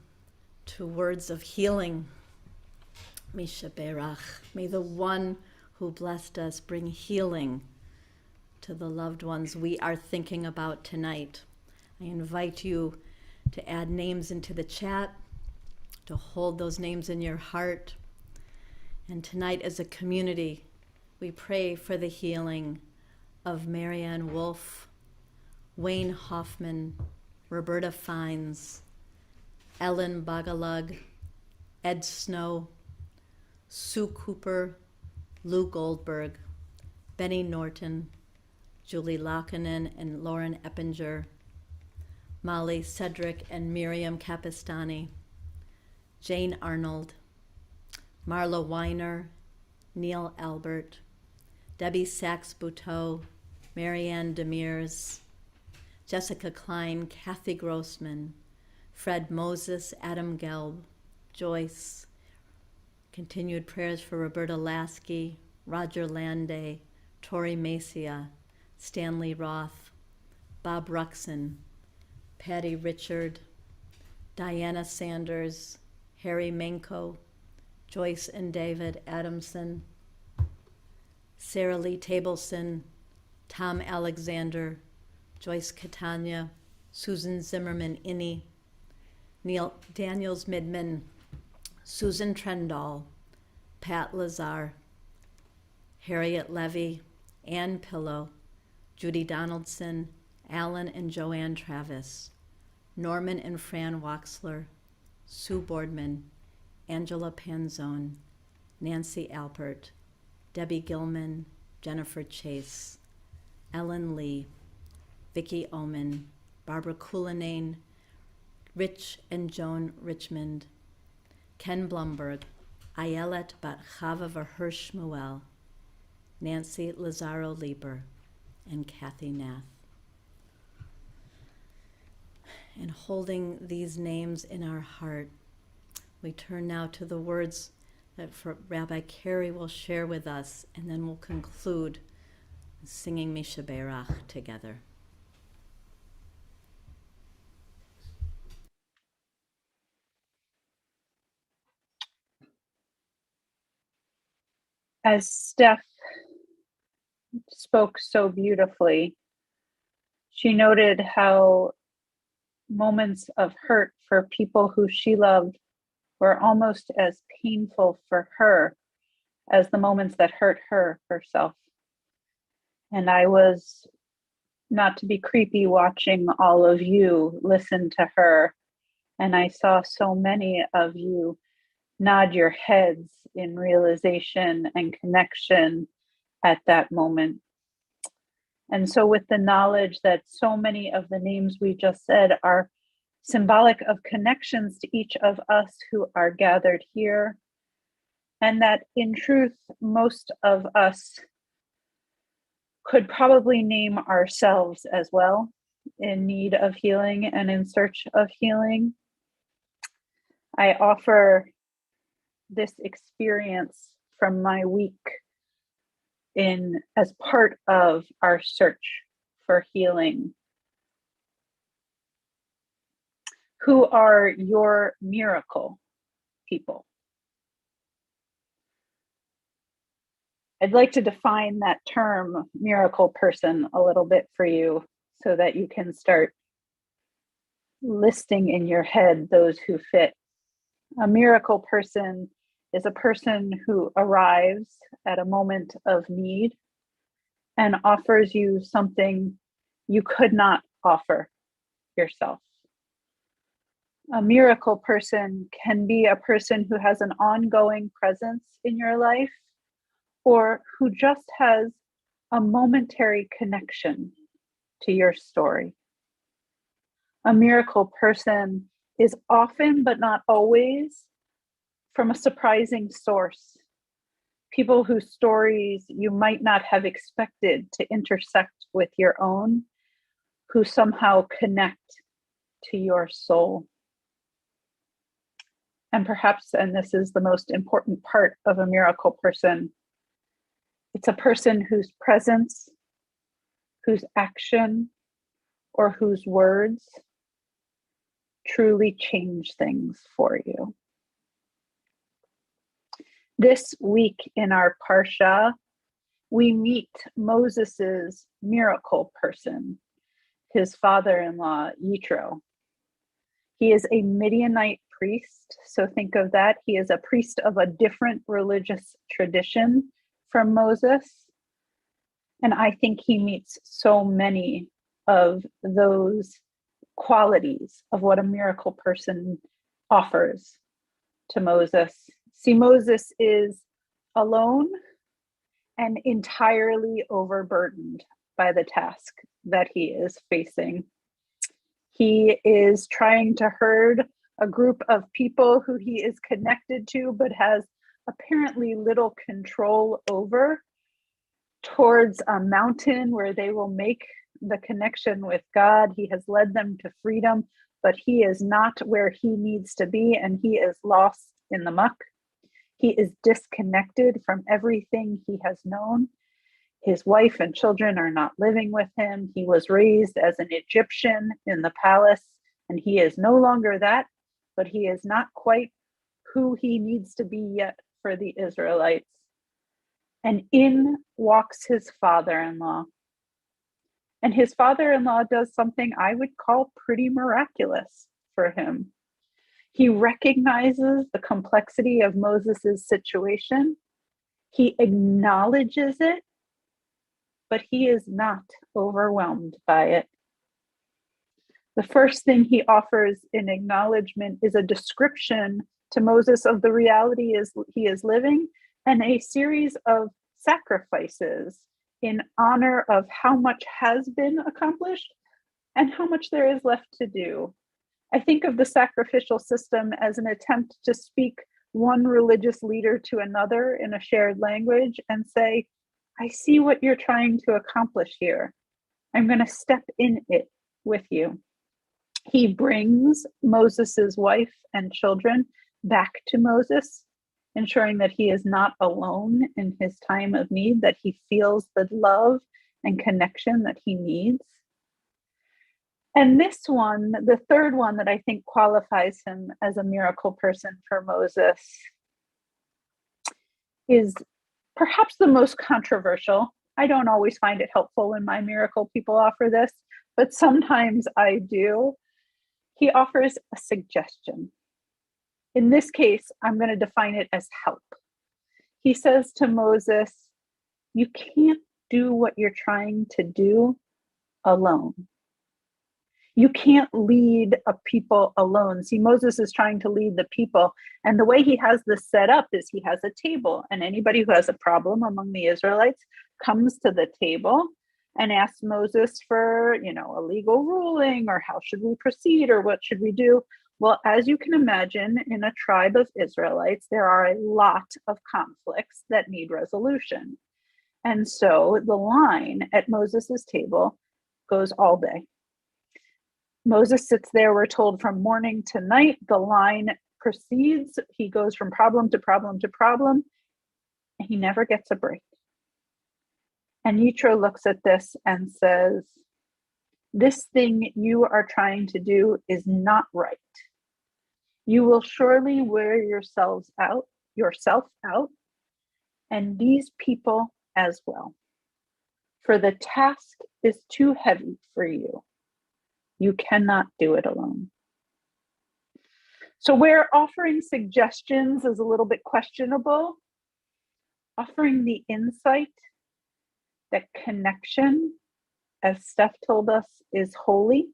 to words of healing. Mishaberach. May the one who blessed us bring healing to the loved ones we are thinking about tonight. I invite you to add names into the chat, to hold those names in your heart. And tonight as a community, we pray for the healing of Marianne Wolf, Wayne Hoffman, Roberta Fines, Ellen Bagalug, Ed Snow, Sue Cooper, Lou Goldberg, Benny Norton, Julie Laukkanen and Lauren Eppinger, Molly Cedric and Miriam Capistani, Jane Arnold, Marla Weiner, Neil Albert, Debbie Sachs-Buteau, Marianne Demers, Jessica Klein, Kathy Grossman, Fred Moses, Adam Gelb, Joyce. Continued prayers for Roberta Lasky, Roger Landay, Tori Macia, Stanley Roth, Bob Ruxin, Patty Richard, Diana Sanders, Harry Menko, Joyce and David Adamson, Sarah Lee Tableson, Tom Alexander, Joyce Catania, Susan Zimmerman Inney, Neil Daniels Midman, Susan Trendall, Pat Lazar, Harriet Levy, Ann Pillow, Judy Donaldson, Alan and Joanne Travis, Norman and Fran Waxler, Sue Boardman, Angela Panzone, Nancy Alpert, Debbie Gilman, Jennifer Chase, Ellen Lee, Vicki Oman, Barbara Coulinane, Rich and Joan Richmond, Ken Blumberg, Ayelet Bat Chava Verhersh Shmuel, Nancy Lazaro Lieber, and Kathy Nath. And holding these names in our heart, we turn now to the words that Rabbi Cari will share with us, and then we'll conclude singing Mishaberach together. As Steph spoke so beautifully, she noted how moments of hurt for people who she loved were almost as painful for her as the moments that hurt her herself. And I was, not to be creepy, watching all of you listen to her, and I saw so many of you nod your heads in realization and connection at that moment. And so with the knowledge that so many of the names we just said are symbolic of connections to each of us who are gathered here, and that in truth, most of us could probably name ourselves as well in need of healing and in search of healing. I offer this experience from my week as part of our search for healing. Who are your miracle people? I'd like to define that term, miracle person, a little bit for you so that you can start listing in your head those who fit. A miracle person is a person who arrives at a moment of need and offers you something you could not offer yourself. A miracle person can be a person who has an ongoing presence in your life or who just has a momentary connection to your story. A miracle person is often, but not always, from a surprising source. People whose stories you might not have expected to intersect with your own, who somehow connect to your soul. And perhaps, and this is the most important part of a miracle person, it's a person whose presence, whose action, or whose words truly change things for you. This week in our Parsha, we meet Moses's miracle person, his father-in-law, Yitro. He is a Midianite priest, so think of that. He is a priest of a different religious tradition from Moses. And I think he meets so many of those qualities of what a miracle person offers to Moses. See, Moses is alone and entirely overburdened by the task that he is facing. He is trying to herd a group of people who he is connected to, but has apparently little control over, towards a mountain where they will make the connection with God. He has led them to freedom, but he is not where he needs to be, and he is lost in the muck. He is disconnected from everything he has known. His wife and children are not living with him. He was raised as an Egyptian in the palace, and he is no longer that, but he is not quite who he needs to be yet for the Israelites. And in walks his father-in-law. And his father-in-law does something I would call pretty miraculous for him. He recognizes the complexity of Moses's situation. He acknowledges it, but he is not overwhelmed by it. The first thing he offers in acknowledgement is a description to Moses of the reality he is living, and a series of sacrifices in honor of how much has been accomplished and how much there is left to do. I think of the sacrificial system as an attempt to speak one religious leader to another in a shared language and say, I see what you're trying to accomplish here. I'm going to step in it with you. He brings Moses's wife and children back to Moses, ensuring that he is not alone in his time of need, that he feels the love and connection that he needs. And this one, the third one that I think qualifies him as a miracle person for Moses, is perhaps the most controversial. I don't always find it helpful when my miracle people offer this, but sometimes I do. He offers a suggestion. In this case, I'm going to define it as help. He says to Moses, you can't do what you're trying to do alone. You can't lead a people alone. See, Moses is trying to lead the people. And the way he has this set up is he has a table, and anybody who has a problem among the Israelites comes to the table. and asked Moses for, a legal ruling, or how should we proceed, or what should we do? Well, as you can imagine, in a tribe of Israelites, there are a lot of conflicts that need resolution. And so the line at Moses's table goes all day. Moses sits there, we're told, from morning to night. The line proceeds. He goes from problem to problem to problem, and he never gets a break. And Yitro looks at this and says, this thing you are trying to do is not right. You will surely wear yourself out, and these people as well. For the task is too heavy for you. You cannot do it alone. So where offering suggestions is a little bit questionable, offering the insight that connection, as Steph told us, is holy,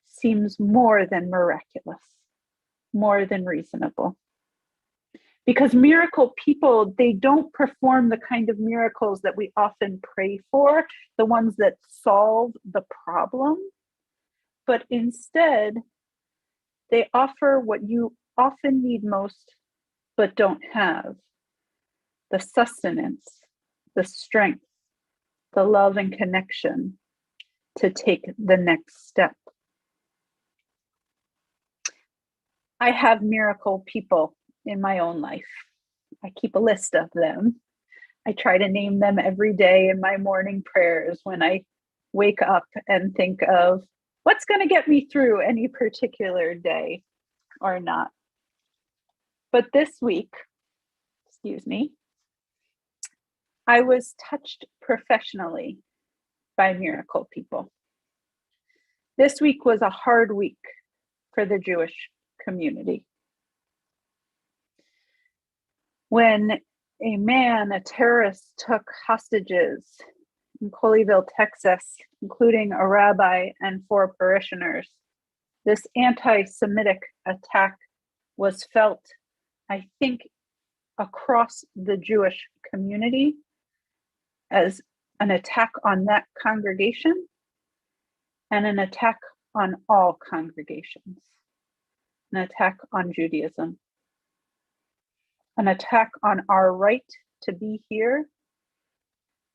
seems more than miraculous, more than reasonable. Because miracle people, they don't perform the kind of miracles that we often pray for, the ones that solve the problem, but instead, they offer what you often need most, but don't have: the sustenance, the strength, the love and connection to take the next step. I have miracle people in my own life. I keep a list of them. I try to name them every day in my morning prayers when I wake up and think of what's going to get me through any particular day or not. But this week, I was touched professionally by miracle people. This week was a hard week for the Jewish community. When a terrorist, took hostages in Colleyville, Texas, including a rabbi and 4 parishioners, this anti-Semitic attack was felt, I think, across the Jewish community as an attack on that congregation and an attack on all congregations, an attack on Judaism, an attack on our right to be here,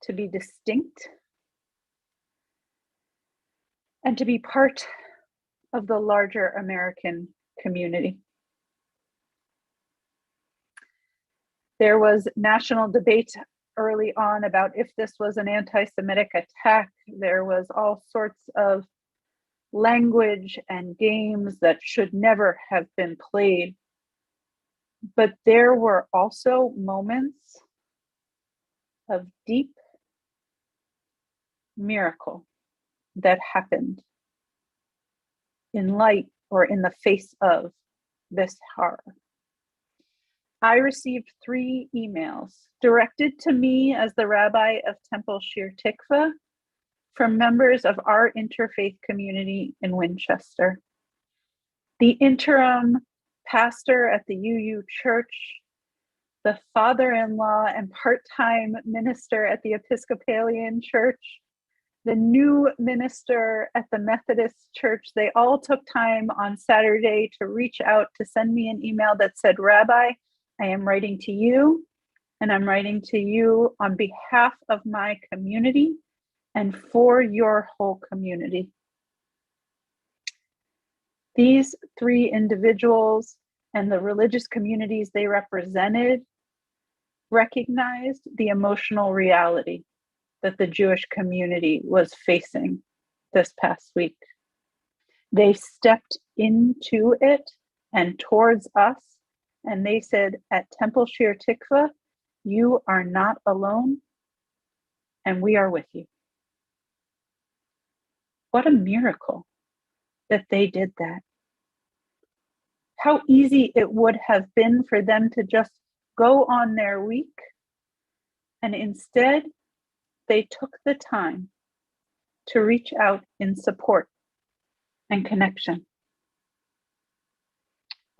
to be distinct, and to be part of the larger American community. There was national debate early on about if this was an anti-Semitic attack. There was all sorts of language and games that should never have been played. But there were also moments of deep miracle that happened in light or in the face of this horror. I received 3 emails directed to me as the rabbi of Temple Shir Tikvah from members of our interfaith community in Winchester. The interim pastor at the UU Church, the father-in-law and part-time minister at the Episcopalian Church, the new minister at the Methodist Church, they all took time on Saturday to reach out to send me an email that said, Rabbi, I am writing to you, and I'm writing to you on behalf of my community and for your whole community. These 3 individuals and the religious communities they represented recognized the emotional reality that the Jewish community was facing this past week. They stepped into it and towards us, and they said, at Temple Shir Tikvah, you are not alone, and we are with you. What a miracle that they did that. How easy it would have been for them to just go on their week, and instead they took the time to reach out in support and connection.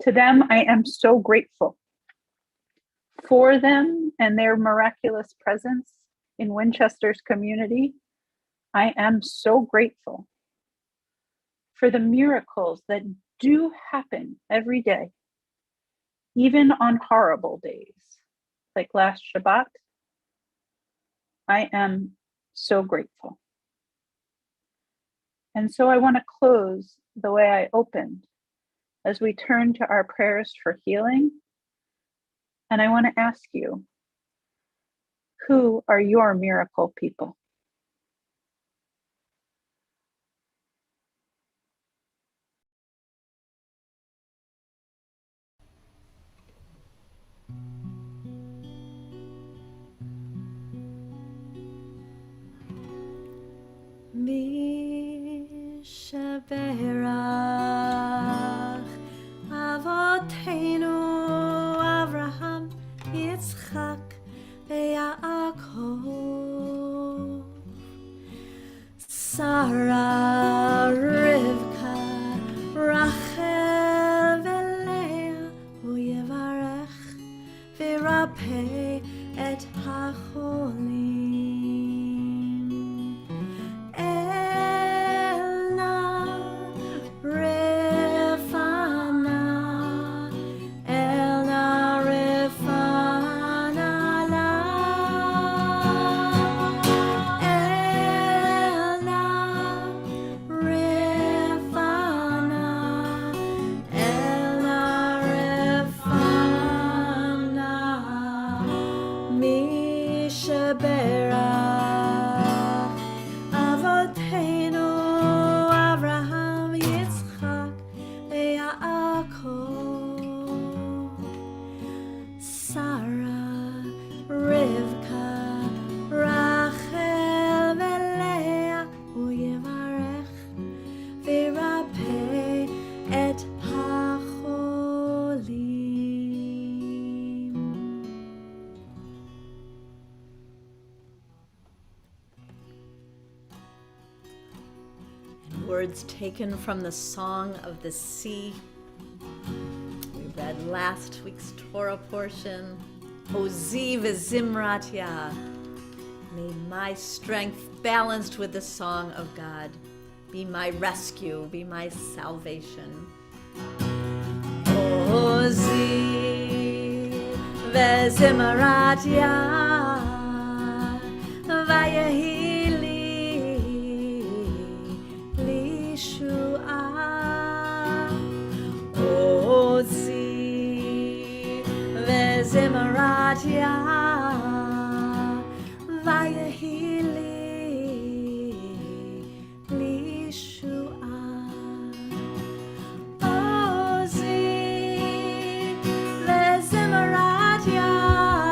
To them, I am so grateful for them and their miraculous presence in Winchester's community, I am so grateful for the miracles that do happen every day, even on horrible days, like last Shabbat. I am so grateful. And so I want to close the way I opened as we turn to our prayers for healing. And I want to ask you, who are your miracle people? Mi sheberach Avotenu Avraham Yitzchak veYaakov Sarah Rivka Rachel veLeah Hu yevarech v'yirapeh et hacholim Words taken from the Song of the Sea. We read last week's Torah portion. Ozi v'zimrat Yah. May my strength balanced with the song of God be my rescue, be my salvation. Ozi v'zimrat Yah. Vayehi Zimrat Yah, Vayehi li Shua. Ozi v'zimrat Yah,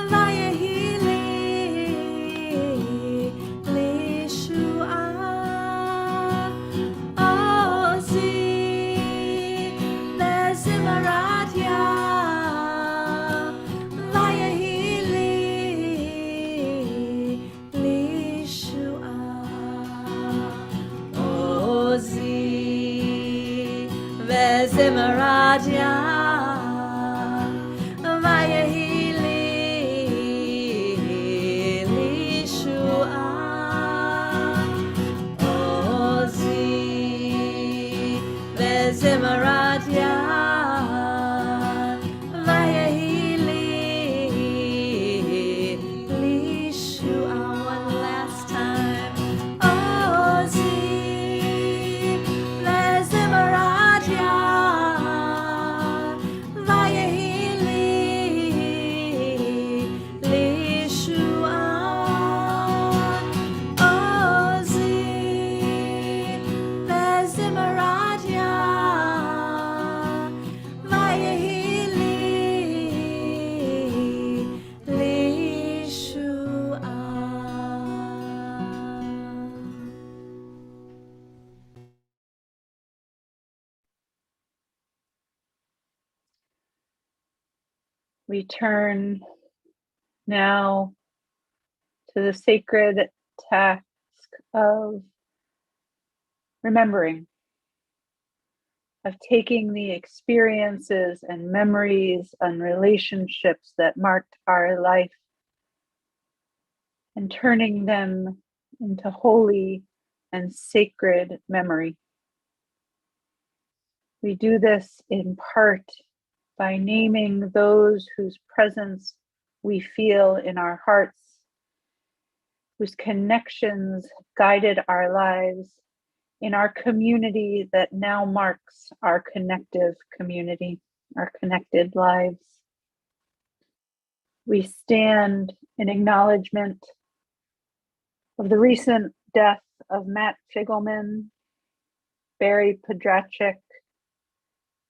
Vayehi li Shua. Ozi v'zimrat Yah. Zimrat Yah, Vayehi li Shua. Ozi v'zimrat Yah, Vayehi li Shua. One last time. Ozi v'zimrat Yah, Vayehi li Shua. Ozi v'zimrat Yah, Vayehi li Shua. We turn now to the sacred task of remembering, of taking the experiences and memories and relationships that marked our life and turning them into holy and sacred memory. We do this in part by naming those whose presence we feel in our hearts, whose connections guided our lives in our community that now marks our connective community, our connected lives. We stand in acknowledgement of the recent death of Matt Figelman, Barry Podrachik,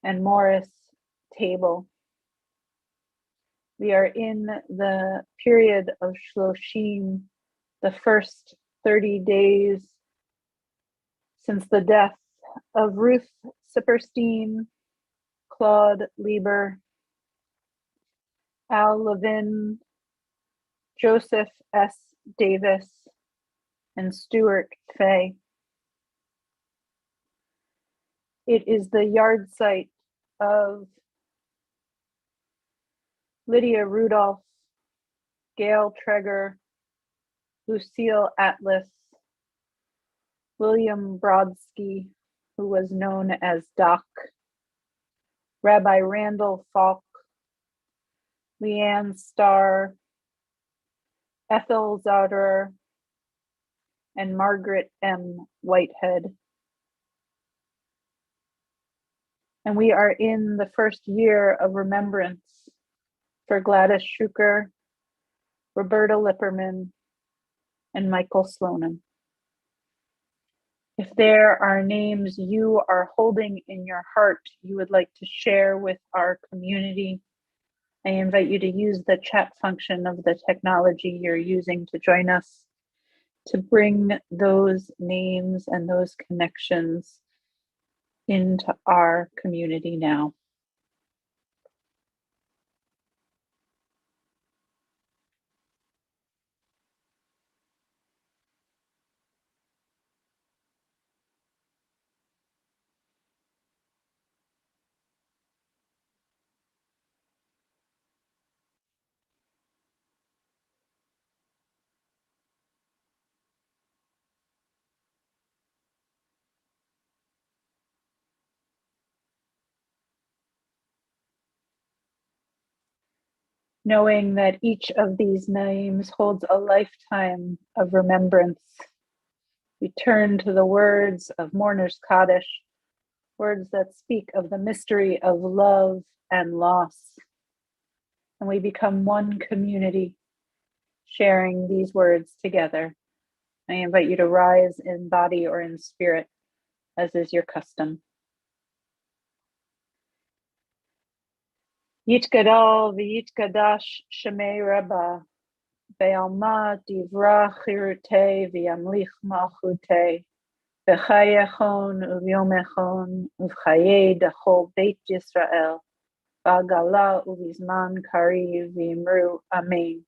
and Morris Table. We are in the period of Shloshim, the first 30 days since the death of Ruth Sipperstein, Claude Lieber, Al Levin, Joseph S. Davis, and Stuart Fay. It is the yard site of Lydia Rudolph, Gail Treger, Lucille Atlas, William Brodsky, who was known as Doc, Rabbi Randall Falk, Leanne Starr, Ethel Zauderer, and Margaret M. Whitehead. And we are in the first year of remembrance for Gladys Schuker, Roberta Lipperman, and Michael Slonim. If there are names you are holding in your heart you would like to share with our community, I invite you to use the chat function of the technology you're using to join us, to bring those names and those connections into our community now. Knowing that each of these names holds a lifetime of remembrance, we turn to the words of Mourner's Kaddish, words that speak of the mystery of love and loss. And we become one community, sharing these words together. I invite you to rise in body or in spirit, as is your custom. Yitgadal v'yitgadash shemei Rabbah, ve'alma divra chirutei v'yamlich malchutei, v'chayechon u'vyomechon u'v'chayei dachol beit Yisrael, v'agala u'vizman kari v'imru amen.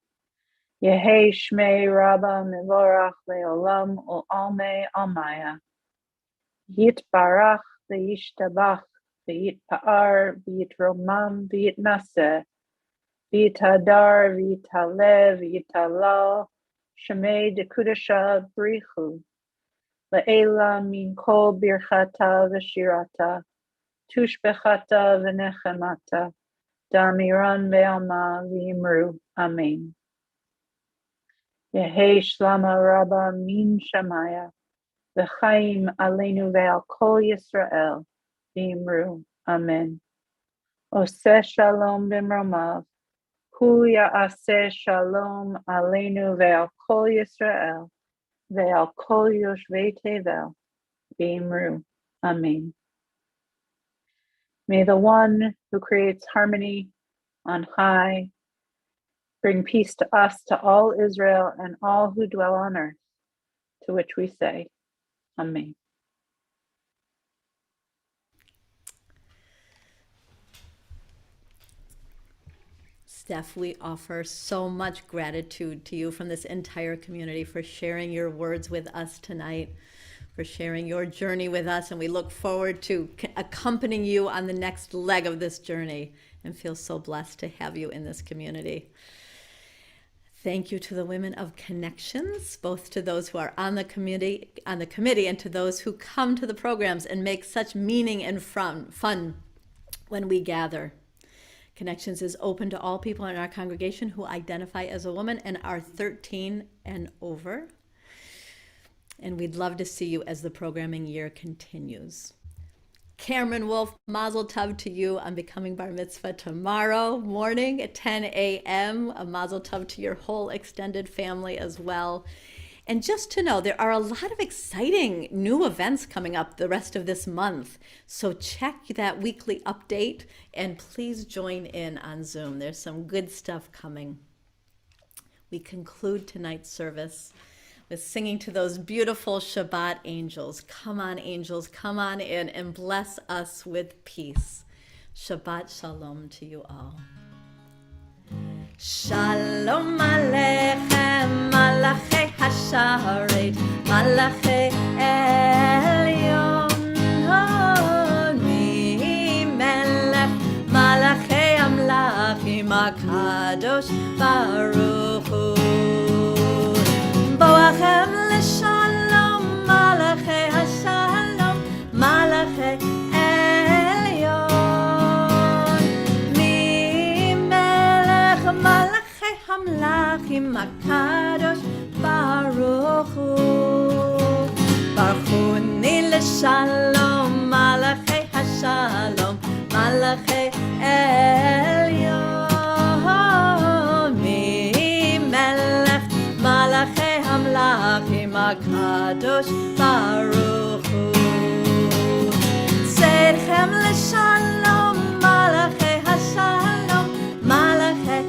Yehei shmei Rabbah mevorach le'olam u'almei almaya. Yitbarach v'yishtabach v'yitpa'ar v'yitromam v'yitnaseh v'yitadar v'yitalev v'yitalal shemei dekudasha brichu le'ela min kol birchata v'shirata tushbechata v'nechemata damiran ve'alma v'yimru amen. Yehei shlama Rabbah min shamaya v'chaim aleinu ve'al kol Yisrael v'imru amen. Oseh shalom b'mromav, hu ya'aseh shalom aleinu ve'al kol Yisrael ve'al kol yoshvei tevel v'imru amen. May the one who creates harmony on high bring peace to us, to all Israel, and all who dwell on earth, to which we say, Amen. Steph, we offer so much gratitude to you from this entire community for sharing your words with us tonight, for sharing your journey with us, and we look forward to accompanying you on the next leg of this journey and feel so blessed to have you in this community. Thank you to the women of Connections, both to those who are on the committee and to those who come to the programs and make such meaning and fun when we gather. Connections is open to all people in our congregation who identify as a woman and are 13 and over. And we'd love to see you as the programming year continues. Cameron Wolf, Mazel Tov to you on becoming Bar Mitzvah tomorrow morning at 10 a.m. A Mazel Tov to your whole extended family as well. And just to know, there are a lot of exciting new events coming up the rest of this month. So check that weekly update and please join in on Zoom. There's some good stuff coming. We conclude tonight's service with singing to those beautiful Shabbat angels. Come on, angels, come on in and bless us with peace. Shabbat shalom to you all. Shalom Aleichem, Malachei Hasharet, Malachei Elyon, Melech, Malachei Amlachim, HaKadosh Baruch Hu. Boachem l'shalom, Malachei Hashalom, Malachei Elyon, Malachei Hamlachim, HaKadosh Baruch Hu. Baruchuni l'shalom, Malachei Hashalom, Malachei Elyon, Melech Malachei Hamlachim, HaKadosh Baruch Hu. Tzedchem l'shalom, Malachei Hashalom, Malachei